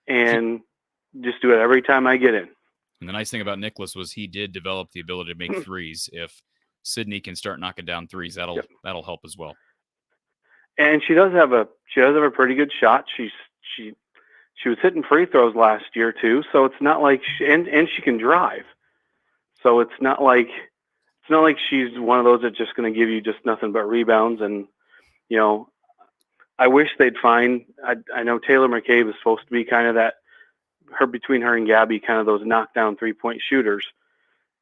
and just do it every time I get in. And the nice thing about Nicholas was he did develop the ability to make threes. If Sydney can start knocking down threes, that'll help as well. And she does have a pretty good shot. She was hitting free throws last year too, so it's not like and she can drive. So it's not like she's one of those that's just going to give you just nothing but rebounds. And I wish they'd find. I know Taylor McCabe is supposed to be kind of that between her and Gabby, kind of those knockdown 3-point shooters.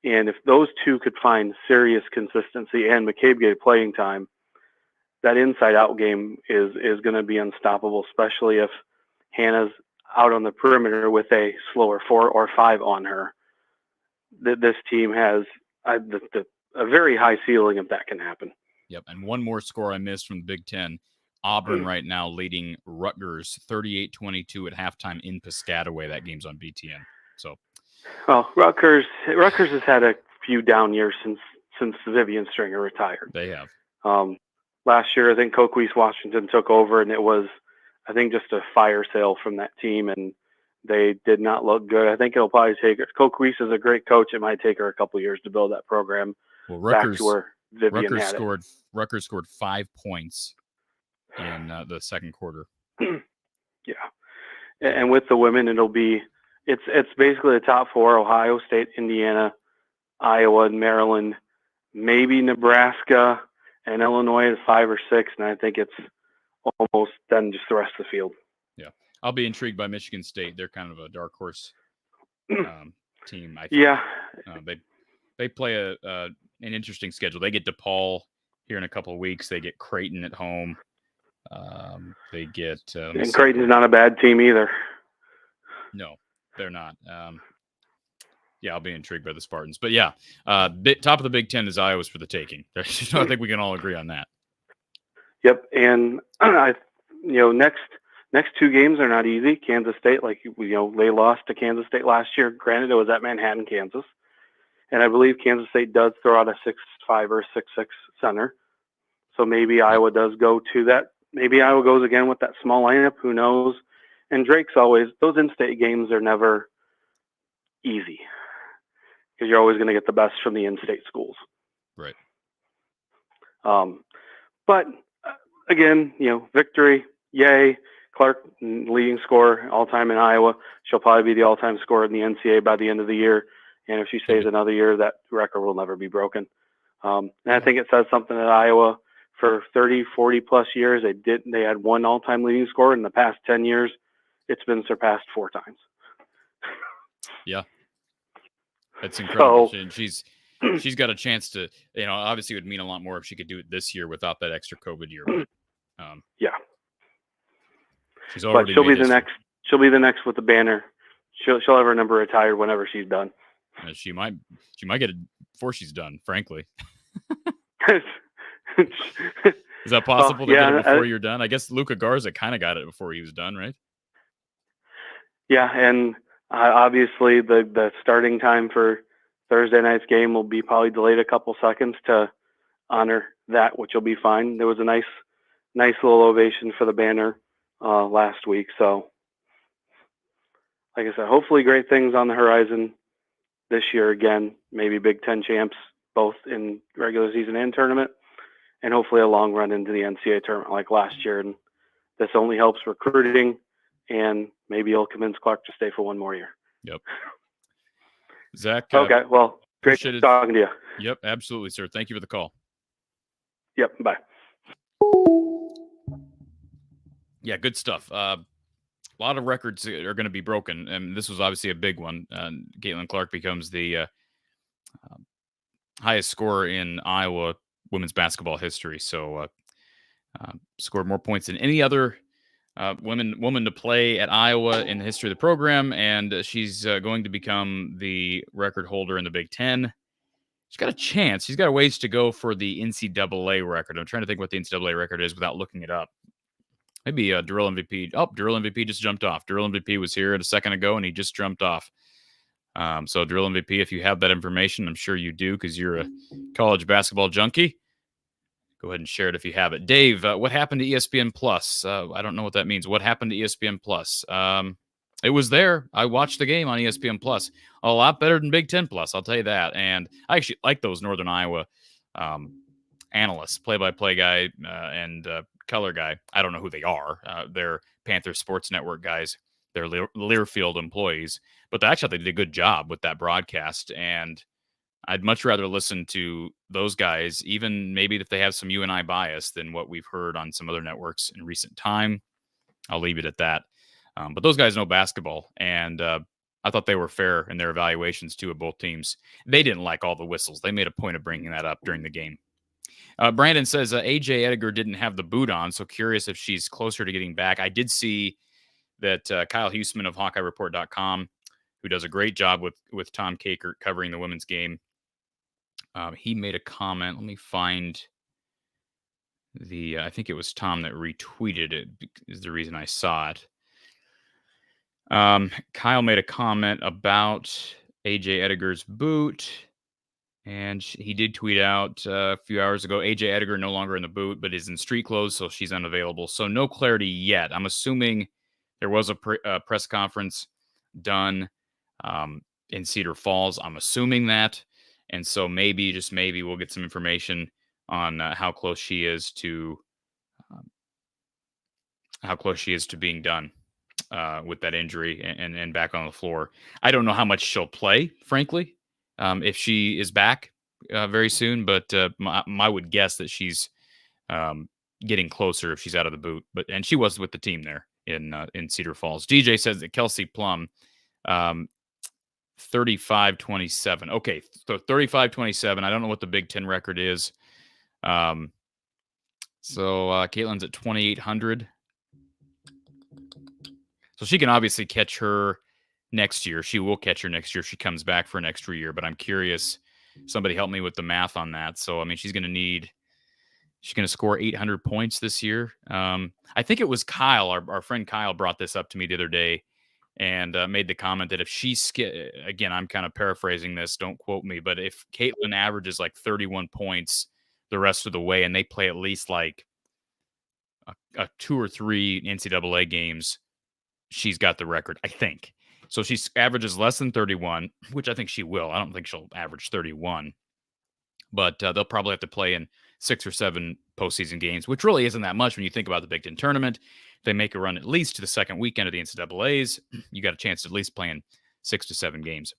And if those two could find serious consistency and McCabe get playing time, that inside-out game is going to be unstoppable, especially if Hannah's out on the perimeter with a slower 4 or 5 on her. This team has a very high ceiling if that can happen. Yep, and one more score I missed from the Big Ten. Auburn right now leading Rutgers 38-22 at halftime in Piscataway. That game's on BTN. So, well, Rutgers has had a few down years since Vivian Stringer retired. They have. Last year, I think Coquise Washington took over, and it was, I think, just a fire sale from that team, and they did not look good. I think it'll probably take her. Coquise is a great coach. It might take her a couple years to build that program back to where Vivian had it. Rutgers scored 5 points in the second quarter. Yeah, and with the women, it's basically the top 4: Ohio State, Indiana, Iowa, and Maryland, maybe Nebraska and Illinois is 5 or 6, and I think it's almost then just the rest of the field. Yeah, I'll be intrigued by Michigan State. They're kind of a dark horse team. I think. Yeah, they play an interesting schedule. They get DePaul here in a couple of weeks. They get Creighton at home. They get and Creighton's not a bad team either. No, they're not. Yeah, I'll be intrigued by the Spartans. But yeah, top of the Big Ten is Iowa's for the taking. I think we can all agree on that. Yep, and next two games are not easy. Kansas State, they lost to Kansas State last year. Granted, it was at Manhattan, Kansas, and I believe Kansas State does throw out a 6'5" or 6'6" center. So maybe Iowa does go to that. Maybe Iowa goes again with that small lineup. Who knows? And Drake's always, those in-state games are never easy because you're always going to get the best from the in-state schools. Right. But again, victory, yay. Clark, leading scorer all-time in Iowa. She'll probably be the all-time scorer in the NCAA by the end of the year. And if she stays another year, that record will never be broken. And I think it says something that Iowa, for 30, 40 plus years, they had one all-time leading scorer. In the past 10 years, it's been surpassed 4 times. Yeah. That's incredible. So, she's got a chance to, obviously it would mean a lot more if she could do it this year without that extra COVID year. Yeah. She's already she'll be the next. She'll be the next with the banner. She'll have her number retired whenever she's done. She might get it before she's done, frankly. Is that possible to get it before you're done? I guess Luka Garza kind of got it before he was done, right? Yeah, and obviously the starting time for Thursday night's game will be probably delayed a couple seconds to honor that, which will be fine. There was a nice little ovation for the banner last week. So, like I said, hopefully great things on the horizon this year again. Maybe Big Ten champs, both in regular season and tournament, and hopefully a long run into the NCAA tournament like last year. And this only helps recruiting, and maybe it'll convince Clark to stay for one more year. Yep. Zach. Okay. Well, great talking to you. Yep. Absolutely, sir. Thank you for the call. Yep. Bye. Yeah. Good stuff. A lot of records are going to be broken, and this was obviously a big one. Caitlin Clark becomes the highest scorer in Iowa women's basketball history. So scored more points than any other woman to play at Iowa in the history of the program, and she's going to become the record holder in the Big Ten. She's got a chance. She's got a ways to go for the NCAA record. I'm trying to think what the NCAA record is without looking it up. Maybe Drill MVP. Oh, Drill MVP just jumped off. Drill MVP was here a second ago, and he just jumped off. So Drill MVP, if you have that information, I'm sure you do because you're a college basketball junkie. Go ahead and share it if you have it. Dave, what happened to ESPN Plus? I don't know what that means. What happened to ESPN Plus? It was there. I watched the game on ESPN Plus. A lot better than Big Ten Plus, I'll tell you that. And I actually like those Northern Iowa analysts, play-by-play guy and color guy. I don't know who they are. They're Panther Sports Network guys. They're Learfield employees. But actually, they did a good job with that broadcast. And I'd much rather listen to those guys, even maybe if they have some UNI bias, than what we've heard on some other networks in recent time. I'll leave it at that. But those guys know basketball, and I thought they were fair in their evaluations, too, of both teams. They didn't like all the whistles. They made a point of bringing that up during the game. Brandon says A.J. Ediger didn't have the boot on, so curious if she's closer to getting back. I did see that Kyle Huseman of HawkeyeReport.com, who does a great job with Tom Kakert covering the women's game, he made a comment. Let me find I think it was Tom that retweeted it, is the reason I saw it. Kyle made a comment about A.J. Ediger's boot, and he did tweet out a few hours ago, A.J. Ediger no longer in the boot, but is in street clothes, so she's unavailable. So no clarity yet. I'm assuming there was a press conference done in Cedar Falls. I'm assuming that. And so maybe, just maybe, we'll get some information on how close she is to being done with that injury and back on the floor. I don't know how much she'll play, frankly, if she is back very soon. But I would guess that she's getting closer if she's out of the boot. And she was with the team there in Cedar Falls. DJ says that Kelsey Plum 35-27. Okay, so 35-27. I don't know what the Big Ten record is. So Caitlin's at 2,800. So she can obviously catch her next year. She will catch her next year if she comes back for an extra year. But I'm curious. Somebody help me with the math on that. So, I mean, she's going to score 800 points this year. I think it was Kyle, our friend Kyle, brought this up to me the other day and made the comment that if she again, I'm kind of paraphrasing this, don't quote me, but if Caitlin averages like 31 points the rest of the way and they play at least like a 2 or 3 NCAA games, she's got the record, I think. So she averages less than 31, which I think she will. I don't think she'll average 31, but they'll probably have to play in 6 or 7 postseason games, which really isn't that much when you think about the Big Ten tournament. If they make a run at least to the second weekend of the NCAAs, you got a chance to at least play in 6 to 7 games.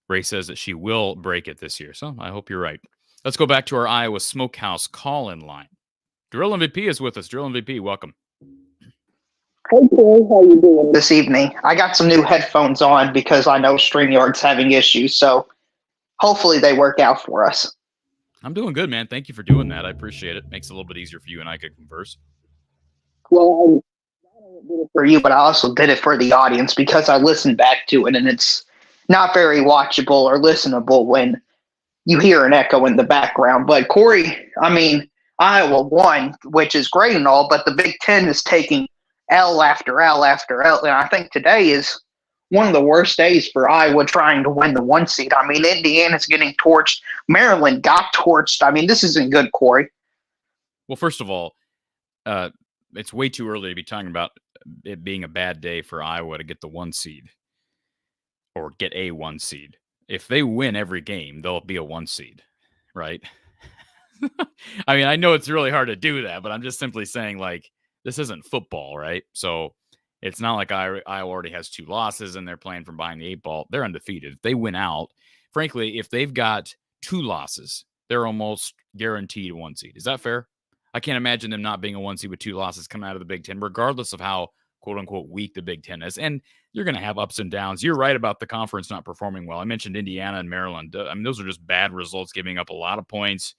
Ray says that she will break it this year, so I hope you're right. Let's go back to our Iowa Smokehouse call-in line. Drill MVP is with us. Drill MVP, welcome. Hey, Cory, how you doing this evening? I got some new headphones on because I know StreamYard's having issues, so hopefully they work out for us. I'm doing good, man. Thank you for doing that. I appreciate it. Makes it a little bit easier for you and I to converse. Well, I did it for you, but I also did it for the audience because I listened back to it, and it's not very watchable or listenable when you hear an echo in the background. But, Cory, I mean, Iowa won, which is great and all, but the Big Ten is taking L after L after L, and I think today is one of the worst days for Iowa trying to win the 1 seed. I mean, Indiana's getting torched. Maryland got torched. I mean, this isn't good, Cory. Well, first of all, it's way too early to be talking about it being a bad day for Iowa to get the 1 seed or get a 1 seed. If they win every game, they'll be a 1 seed, right? I mean, I know it's really hard to do that, but I'm just simply saying, like, this isn't football, right? So it's not like Iowa already has 2 losses and they're playing from behind the 8 ball. They're undefeated. If they win out, frankly, if they've got 2 losses, they're almost guaranteed a 1 seed. Is that fair? I can't imagine them not being a 1 seed with 2 losses coming out of the Big Ten, regardless of how quote unquote weak the Big Ten is. And you're going to have ups and downs. You're right about the conference not performing well. I mentioned Indiana and Maryland. I mean, those are just bad results, giving up a lot of points.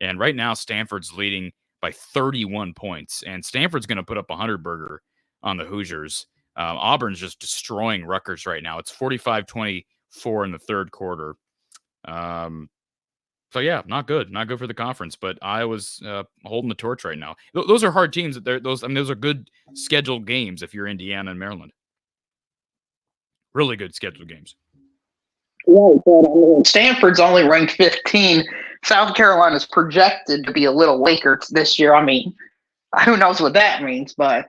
And right now, Stanford's leading by 31 points, and Stanford's going to put up a 100-burger on the Hoosiers. Auburn's just destroying Rutgers right now. It's 45-24 in the third quarter. So, yeah, not good. Not good for the conference, but Iowa's holding the torch right now. Those are hard teams. Those are good scheduled games if you're Indiana and Maryland. Really good scheduled games. Right, but I mean, Stanford's only ranked 15. South Carolina's projected to be a little weaker this year. I mean, who knows what that means, but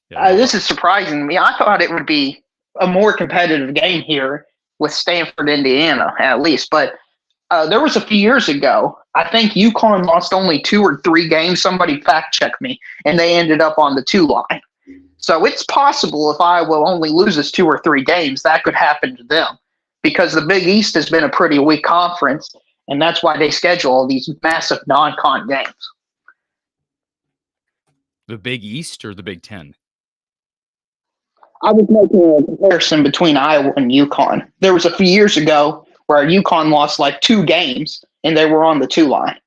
this is surprising to me. I thought it would be a more competitive game here with Stanford, Indiana, at least. But there was a few years ago, I think UConn lost only 2 or 3 games. Somebody fact-checked me, and they ended up on the 2 line. So it's possible if Iowa only loses 2 or 3 games, that could happen to them. Because the Big East has been a pretty weak conference, and that's why they schedule all these massive non-con games. The Big East or the Big Ten? I was making a comparison between Iowa and UConn. There was a few years ago where UConn lost like 2 games, and they were on the 2 line.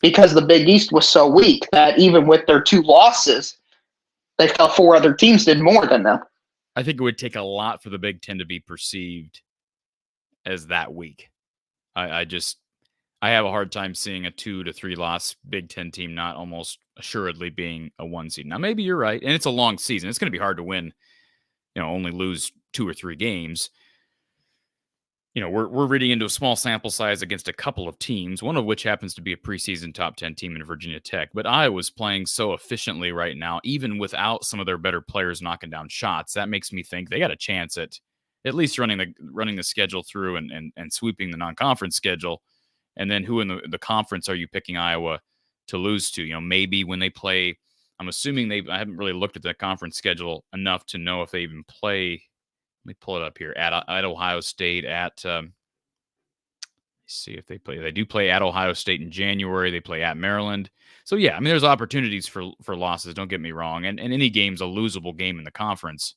Because the Big East was so weak that even with their 2 losses, they felt 4 other teams did more than them. I think it would take a lot for the Big Ten to be perceived as that weak. I have a hard time seeing a 2 to 3 loss Big Ten team not almost assuredly being a 1 seed. Now, maybe you're right, and it's a long season. It's going to be hard to win, only lose 2 or 3 games. We're reading into a small sample size against a couple of teams, one of which happens to be a preseason top 10 team in Virginia Tech. But Iowa's playing so efficiently right now, even without some of their better players knocking down shots. That makes me think they got a chance at least running the schedule through and sweeping the non-conference schedule. And then who in the conference are you picking Iowa to lose to? Maybe when they play, I'm assuming I haven't really looked at the conference schedule enough to know if they even play. Let me pull it up here at Ohio State let's see if they play. They do play at Ohio State in January. They play at Maryland. So yeah, I mean, there's opportunities for losses. Don't get me wrong. And any game's a losable game in the conference.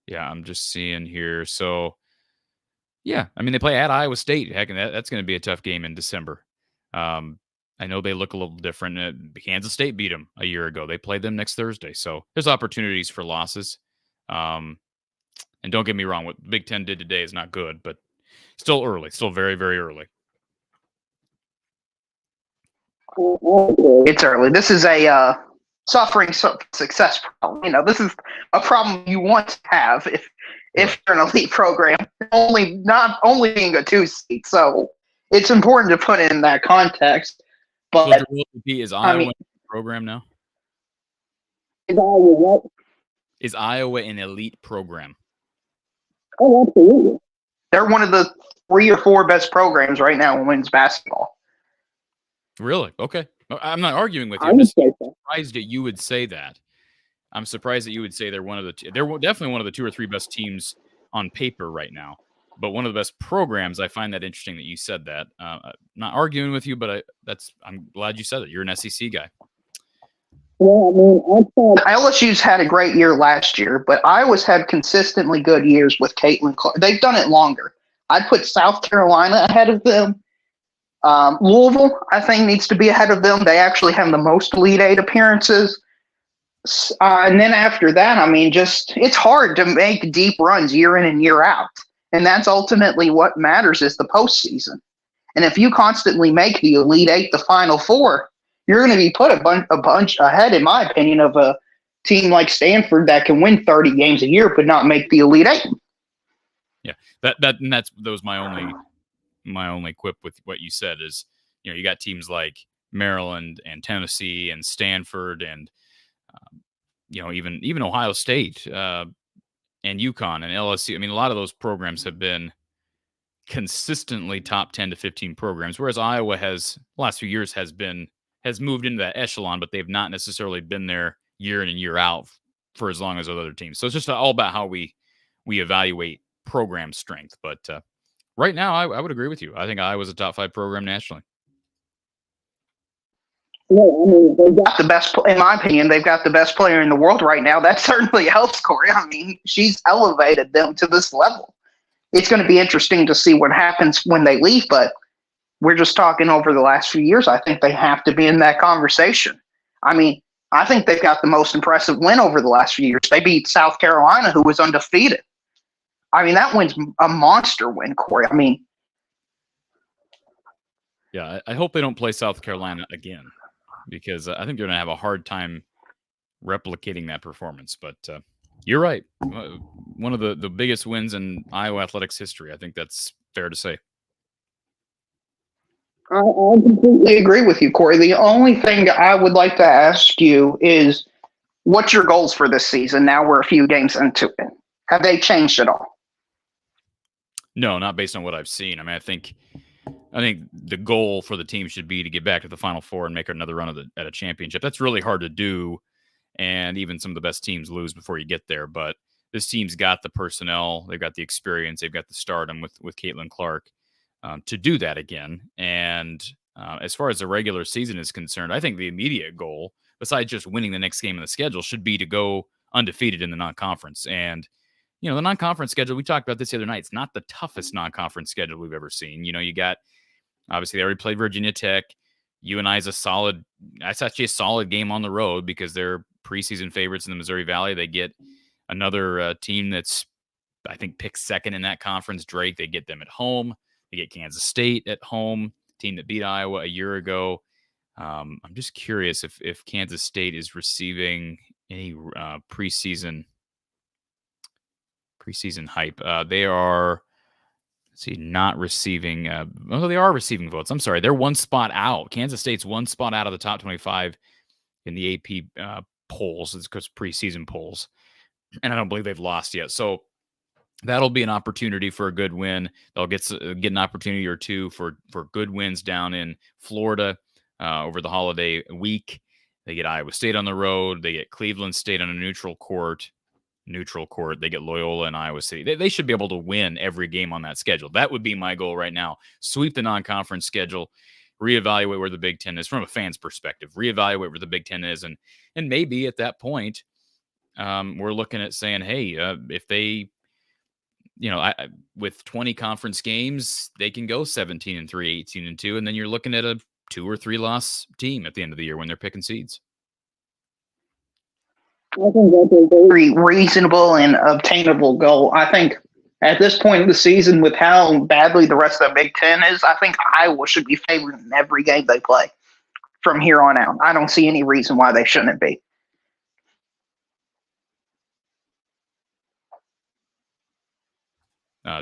Yeah, I'm just seeing here. So, yeah, I mean, they play at Iowa State. Heck, and that's going to be a tough game in December. I know they look a little different. Kansas State beat them a year ago. They played them next Thursday. So there's opportunities for losses. And don't get me wrong, what Big Ten did today is not good, but still early, still very, very early. It's early. This is a suffering success problem. You know, this is a problem you want to have if you're an elite program, not only being a 2 seed. So it's important to put it in that context. But is Iowa a program now? Is Iowa what? Is Iowa an elite program? Oh, absolutely. They're one of the 3 or 4 best programs right now in women's basketball. Really? Okay. I'm not arguing with you. I'm just surprised that you would say that. I'm surprised that you would say they're one of the they're definitely one of the 2 or 3 best teams on paper right now, but one of the best programs. I find that interesting that you said that. I'm not arguing with you, but I'm glad you said it. You're an SEC guy. Well, I mean, LSU's had a great year last year, but Iowa's had consistently good years with Caitlin Clark. They've done it longer. I'd put South Carolina ahead of them. Louisville, I think, needs to be ahead of them. They actually have the most Elite Eight appearances. And then after that, I mean, it's hard to make deep runs year in and year out. And that's ultimately what matters is the postseason. And if you constantly make the Elite Eight, the Final Four, you're going to be put a bunch ahead, in my opinion, of a team like Stanford that can win 30 games a year but not make the Elite Eight. Yeah, that was my only quip with what you said is, you know, you got teams like Maryland and Tennessee and Stanford and you know, even Ohio State and UConn and LSU. I mean, a lot of those programs have been consistently top 10 to 15 programs, whereas Iowa has the last few years has moved into that echelon, but they've not necessarily been there year in and year out for as long as other teams. So it's just all about how we evaluate program strength. But right now, I would agree with you. I think Iowa's a top 5 program nationally. Yeah, I mean, they've got the best, in my opinion, they've got the best player in the world right now. That certainly helps, Cory. I mean, she's elevated them to this level. It's going to be interesting to see what happens when they leave, but we're just talking over the last few years. I think they have to be in that conversation. I mean, I think they've got the most impressive win over the last few years. They beat South Carolina, who was undefeated. I mean, that win's a monster win, Cory. I mean, yeah, I hope they don't play South Carolina again, because I think they're going to have a hard time replicating that performance. But you're right. One of the biggest wins in Iowa athletics history. I think that's fair to say. I completely agree with you, Cory. The only thing I would like to ask you is, what's your goals for this season? Now we're a few games into it. Have they changed at all? No, not based on what I've seen. I mean, I think the goal for the team should be to get back to the Final Four and make another run at a championship. That's really hard to do, and even some of the best teams lose before you get there. But this team's got the personnel, they've got the experience, they've got the stardom with Caitlin Clark to do that again. And as far as the regular season is concerned, I think the immediate goal, besides just winning the next game in the schedule, should be to go undefeated in the non-conference. And you know, the non-conference schedule, we talked about this the other night. It's not the toughest non-conference schedule we've ever seen. You know, you got, obviously, they already played Virginia Tech. UNI is that's actually a solid game on the road because they're preseason favorites in the Missouri Valley. They get another team that's, I think, picked second in that conference, Drake. They get them at home. They get Kansas State at home, team that beat Iowa a year ago. I'm just curious if Kansas State is receiving any preseason hype. They are, not receiving. Well, they are receiving votes. I'm sorry. They're one spot out. Kansas State's one spot out of the top 25 in the AP polls. It's because preseason polls. And I don't believe they've lost yet. So that'll be an opportunity for a good win. They'll get an opportunity or two for good wins down in Florida over the holiday week. They get Iowa State on the road. They get Cleveland State on a neutral court. They get Loyola and Iowa City. They should be able to win every game on that schedule. That would be my goal right now. Sweep the non-conference schedule, reevaluate where the Big Ten is from a fan's perspective, reevaluate where the Big Ten is. And maybe at that point, we're looking at saying, hey, if they, with 20 conference games, they can go 17-3, 18-2, and then you're looking at a 2 or 3 loss team at the end of the year when they're picking seeds. I think that's a very reasonable and obtainable goal. I think at this point in the season, with how badly the rest of the Big Ten is, I think Iowa should be favored in every game they play from here on out. I don't see any reason why they shouldn't be.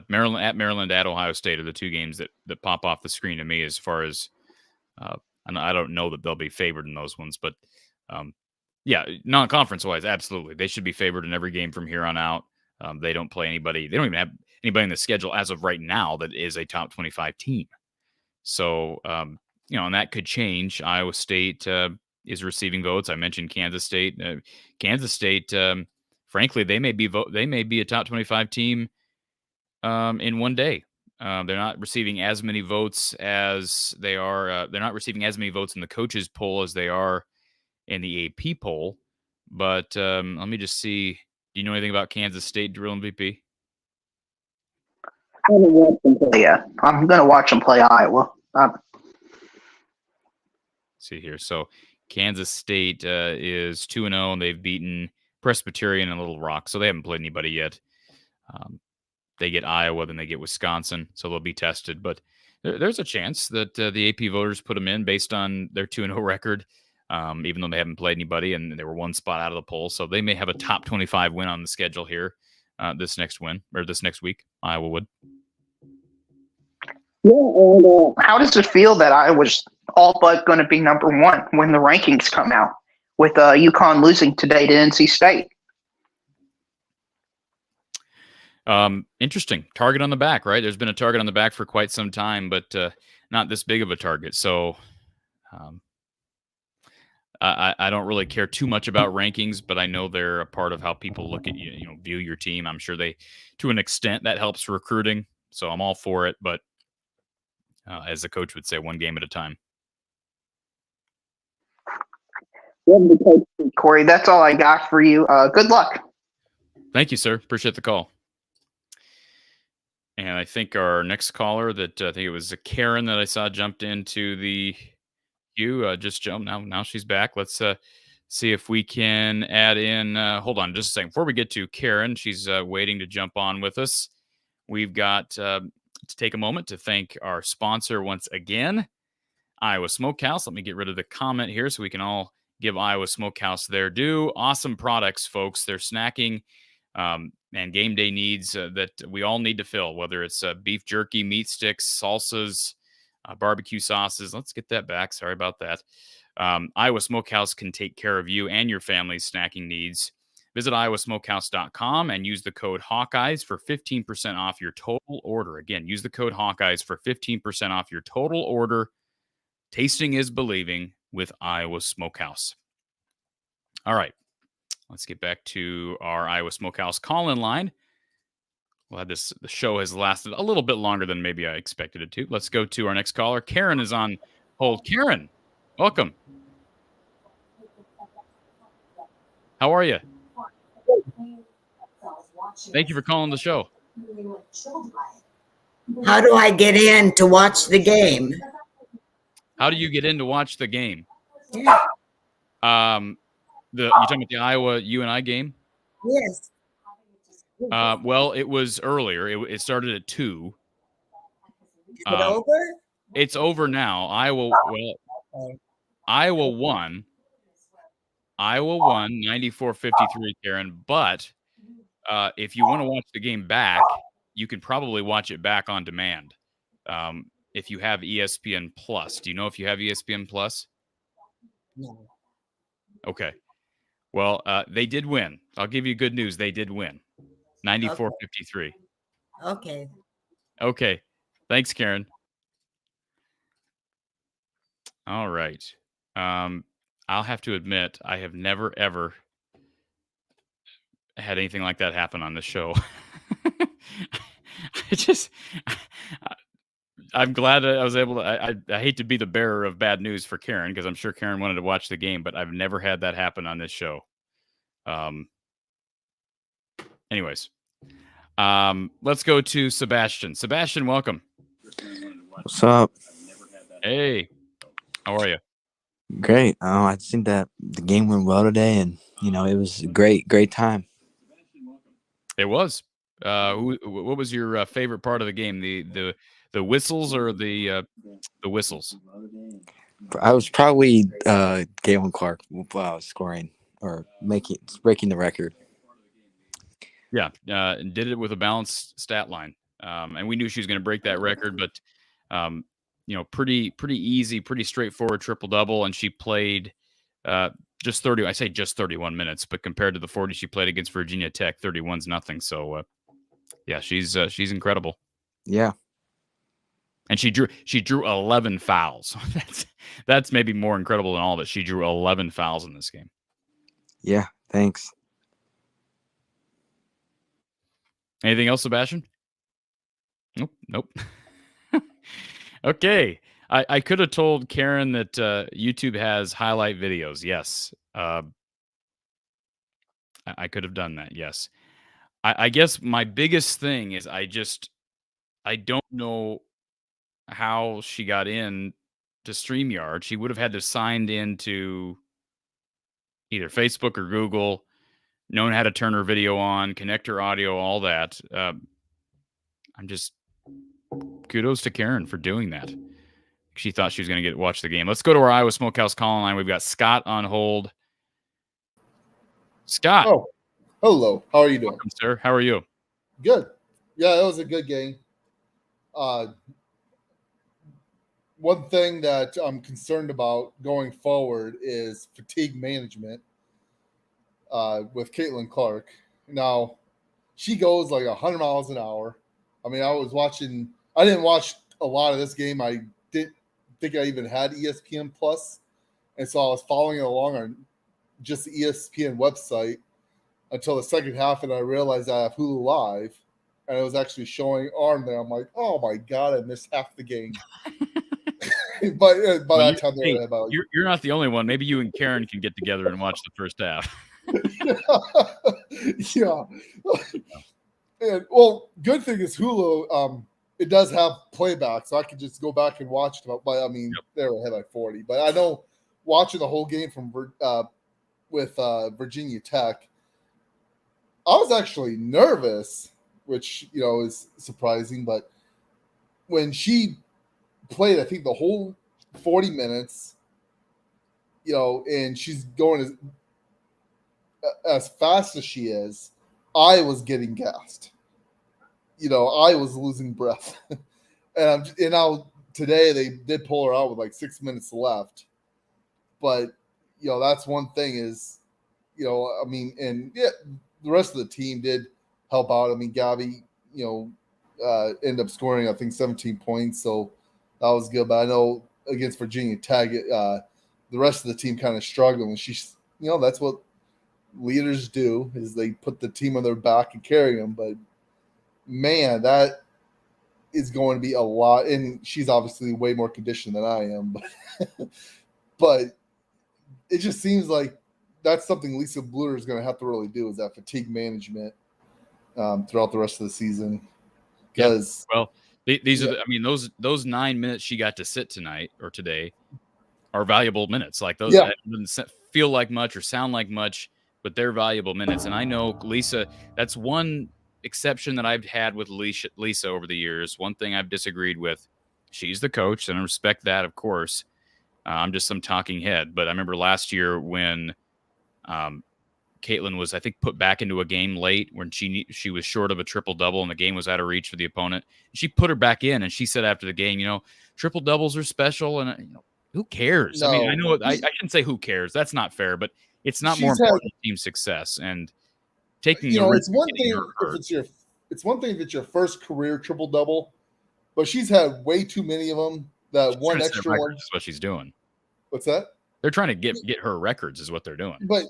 Maryland at Ohio State are the 2 games that pop off the screen to me as far as, and I don't know that they'll be favored in those ones, but yeah, non-conference wise, absolutely. They should be favored in every game from here on out. They don't play anybody. They don't even have anybody in the schedule as of right now that is a top 25 team. So, and that could change. Iowa State is receiving votes. I mentioned Kansas State. Kansas State, frankly, they may be a top 25 team in one day. They're not receiving as many votes as they are. They're not receiving as many votes in the coaches poll as they are in the AP poll. But let me just see. Do you know anything about Kansas State drill MVP? Yeah, I'm going to watch them play Iowa. See here. So Kansas State is 2-0, and they've beaten Presbyterian and Little Rock. So they haven't played anybody yet. They get Iowa, then they get Wisconsin. So they'll be tested. But there's a chance that the AP voters put them in based on their 2-0 record, even though they haven't played anybody and they were 1 spot out of the poll. So they may have a top 25 win on the schedule here this next week. Iowa would. Yeah, and how does it feel that I was all but going to be number 1 when the rankings come out, with UConn losing today to NC State? Interesting. Target on the back, right? There's been a target on the back for quite some time, but not this big of a target. So I don't really care too much about rankings, but I know they're a part of how people look at you, view your team. I'm sure to an extent, that helps recruiting. So I'm all for it, but as the coach would say, 1 game at a time. Cory, that's all I got for you. Good luck. Thank you, sir. Appreciate the call. And I think our next caller that I think it was Karen that I saw jumped into the queue. Just jumped. Now she's back. Let's see if we can add in. Hold on just a second. Before we get to Karen, she's waiting to jump on with us. We've got to take a moment to thank our sponsor once again, Iowa Smokehouse. Let me get rid of the comment here so we can all give Iowa Smokehouse their due. Awesome products, folks. They're snacking and game day needs that we all need to fill, whether it's beef jerky, meat sticks, salsas, barbecue sauces. Let's get that back. Sorry about that. Iowa Smokehouse can take care of you and your family's snacking needs. Visit iowasmokehouse.com and use the code Hawkeyes for 15% off your total order. Again, use the code Hawkeyes for 15% off your total order. Tasting is believing with Iowa Smokehouse. All right. Let's get back to our Iowa Smokehouse call-in line. The show has lasted a little bit longer than maybe I expected it to. Let's go to our next caller. Karen is on hold. Karen, welcome. How are you? Thank you for calling the show. How do I get in to watch the game? How do you get in to watch the game? Yeah. You talking about the Iowa UNI game? Yes. Well, it was earlier. It started at 2. Is it over? It's over now. Iowa won. Iowa won 94-53, Karen. But if you want to watch the game back, you can probably watch it back on demand if you have ESPN Plus. Do you know if you have ESPN Plus? No. Okay. Well, they did win. I'll give you good news. They did win. 94-53. Okay. Okay. Thanks, Karen. All right. I'll have to admit, I have never, ever had anything like that happen on this show. I'm glad I was able to. I hate to be the bearer of bad news for Karen, because I'm sure Karen wanted to watch the game, but I've never had that happen on this show. Anyways, let's go to Sebastian. Sebastian, welcome. What's up? Hey, how are you? Great. I think that the game went well today, and it was a great time. It was. What was your favorite part of the game? The whistles or the whistles? I was probably Galen Clark scoring or breaking the record. Yeah, and did it with a balanced stat line, and we knew she was going to break that record. But pretty easy, pretty straightforward triple double, and she played just 30. I say just 31 minutes, but compared to the 40 she played against Virginia Tech, 31's nothing. So yeah, she's incredible. Yeah, and she drew 11 fouls. that's maybe more incredible than all that. She drew 11 fouls in this game. Yeah, thanks. Anything else, Sebastian? Nope. Okay. I could have told Karen that YouTube has highlight videos. Yes. I could have done that. Yes. I guess my biggest thing is I don't know how she got in to StreamYard. She would have had to signed into either Facebook or Google, known how to turn her video on, connect her audio, all that. I'm just kudos to Karen for doing that. She thought she was going to watch the game. Let's go to our Iowa Smokehouse call line. We've got Scott on hold. Scott. Oh, hello. How are you doing? Welcome, sir. How are you? Good. Yeah, it was a good game. One thing that I'm concerned about going forward is fatigue management with Caitlin Clark. Now, she goes like 100 miles an hour. I mean, I didn't watch a lot of this game. I didn't think I even had ESPN Plus, and so I was following it along on just the ESPN website until the second half, and I realized I have Hulu Live, and it was actually showing on there. I'm like, oh my god, I missed half the game. But by that time, they were about. You're not the only one. Maybe you and Karen can get together and watch the first half. Yeah. And well, good thing is Hulu. It does have playback, so I can just go back and watch it. But I mean, they were ahead by 40. But I know watching the whole game from with Virginia Tech, I was actually nervous, which is surprising. But when she played, I think the whole 40 minutes, and she's going as fast as she is, I was getting gassed. I was losing breath. and now today they did pull her out with like 6 minutes left. But, that's one thing is, I mean, and yeah, the rest of the team did help out. I mean, Gabby, ended up scoring, I think, 17 points. So that was good. But I know against Virginia Tech, the rest of the team kind of struggled. And she's, that's what leaders do, is they put the team on their back and carry them. But man, that is going to be a lot. And she's obviously way more conditioned than I am. But it just seems like that's something Lisa Bluter is going to have to really do, is that fatigue management throughout the rest of the season. Because these are, those 9 minutes she got to sit tonight or today are valuable minutes. Like those that doesn't feel like much or sound like much, but they're valuable minutes. And I know Lisa, that's one exception that I've had with Lisa over the years. One thing I've disagreed with, she's the coach, and I respect that, of course. I'm just some talking head. But I remember last year when Caitlin was, I think, put back into a game late when she was short of a triple-double and the game was out of reach for the opponent. She put her back in, and she said after the game, triple-doubles are special, and who cares? No. I mean, I know I shouldn't say who cares. That's not fair, but it's not more important than team success. And taking the risk. It's one thing it's one thing if it's your first career triple-double, but she's had way too many of them. That one extra one is what she's doing. What's that? They're trying to get her records is what they're doing. But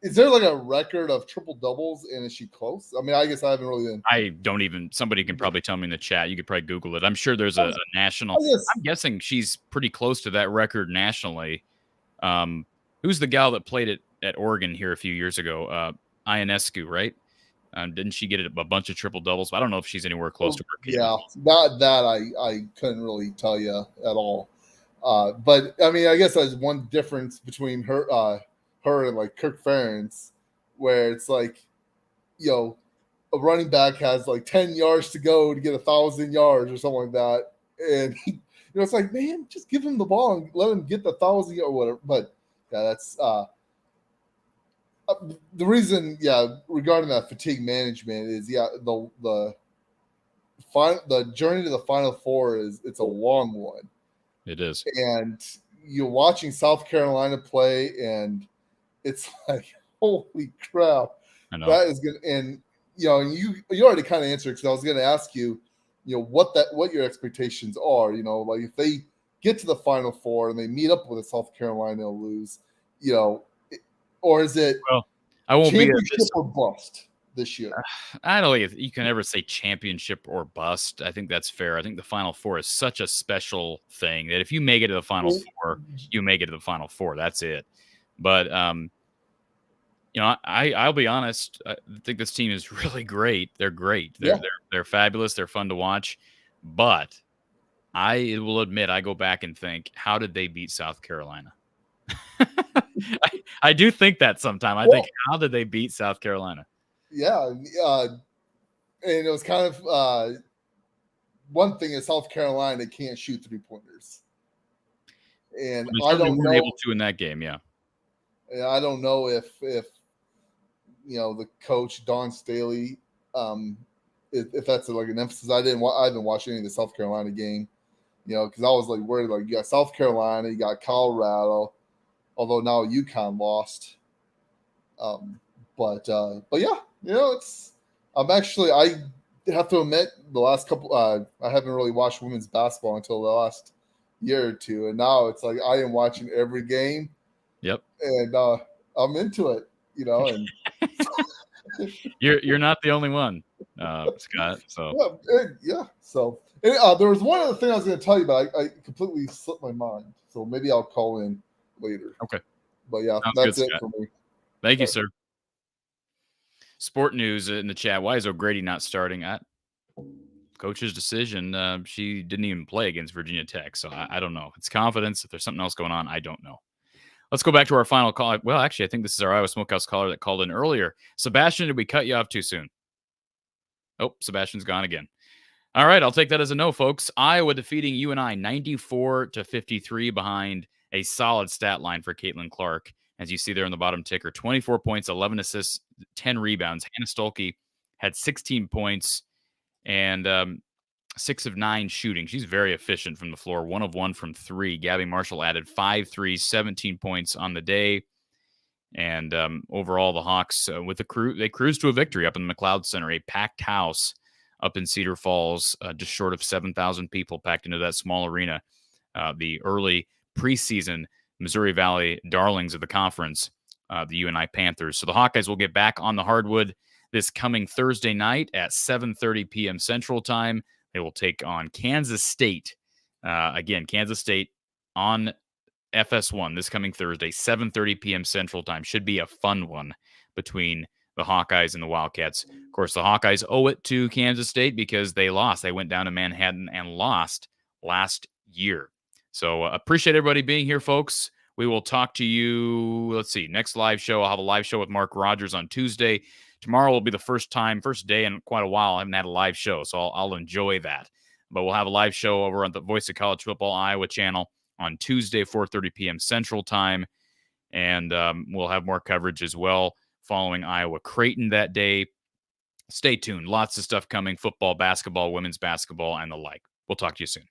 is there like a record of triple doubles, and is she close? I mean, I guess I haven't really been. I don't even. Somebody can probably tell me in the chat. You could probably Google it. I'm sure there's a national. I'm guessing she's pretty close to that record nationally. Who's the gal that played it at Oregon here a few years ago? Ionescu, right? Didn't she get a bunch of triple doubles? I don't know if she's anywhere close to her Yeah, that I couldn't really tell you at all. But I mean, I guess there's one difference between her and like Kirk Ferentz, where it's like, a running back has like 10 yards to go to get 1,000 yards or something like that, and it's like, man, just give him the ball and let him get the 1,000 or whatever. But yeah, that's the reason. Yeah, regarding that fatigue management is the journey to the Final Four it's a long one. It is. And you're watching South Carolina play, and it's like, holy crap. I know. That is good. And, you already kind of answered, because I was going to ask you, what your expectations are, like if they get to the Final Four and they meet up with a South Carolina and lose, or is it I won't championship or bust this year? I don't think you can ever say championship or bust. I think that's fair. I think the Final Four is such a special thing that if you make it to the Final Four, you make it to the Final Four. That's it. But I'll be honest. I think this team is really great. They're great. They're fabulous. They're fun to watch. But I will admit, I go back and think, how did they beat South Carolina? I do think that sometimes. I think, how did they beat South Carolina? Yeah, and it was kind of one thing is South Carolina can't shoot 3-pointers, and I don't know able to in that game. Yeah, I don't know if the coach Don Staley, if that's like an emphasis. I haven't watched any of the South Carolina game, because I was like worried. Like, you got South Carolina, you got Colorado, although now UConn lost. But yeah. I have to admit, the last couple, I haven't really watched women's basketball until the last year or two, and now it's like I am watching every game. Yep. And I'm into it, and you're not the only one, Scott. So yeah. So there was one other thing I was going to tell you, but I completely slipped my mind. So maybe I'll call in later. Okay. But yeah, Sounds that's good, it Scott. for me. Thank you, sir. Sport news in the chat. Why is O'Grady not starting? Coach's decision. She didn't even play against Virginia Tech, so I don't know. It's confidence. If there's something else going on, I don't know. Let's go back to our final call. Well, actually, I think this is our Iowa Smokehouse caller that called in earlier. Sebastian, did we cut you off too soon? Oh, Sebastian's gone again. All right, I'll take that as a no, folks. Iowa defeating UNI 94-53 behind a solid stat line for Caitlin Clark. As you see there on the bottom ticker, 24 points, 11 assists, 10 rebounds. Hannah Stolke had 16 points and 6 of 9 shooting. She's very efficient from the floor, 1 of 1 from 3. Gabby Marshall added 5 threes, 17 points on the day. And overall, the Hawks, with the crew, they cruised to a victory up in the McLeod Center, a packed house up in Cedar Falls, just short of 7,000 people packed into that small arena. The early preseason Missouri Valley darlings of the conference, the UNI Panthers. So the Hawkeyes will get back on the hardwood this coming Thursday night at 7:30 p.m. Central Time. They will take on Kansas State. Again, Kansas State on FS1 this coming Thursday, 7:30 p.m. Central Time. Should be a fun one between the Hawkeyes and the Wildcats. Of course, the Hawkeyes owe it to Kansas State because they lost. They went down to Manhattan and lost last year. So appreciate everybody being here, folks. We will talk to you. Let's see. Next live show, I'll have a live show with Mark Rogers on Tuesday. Tomorrow will be the first day in quite a while I haven't had a live show, so I'll enjoy that. But we'll have a live show over on the Voice of College Football Iowa channel on Tuesday, 4:30 p.m. Central Time. And we'll have more coverage as well following Iowa Creighton that day. Stay tuned. Lots of stuff coming. Football, basketball, women's basketball, and the like. We'll talk to you soon.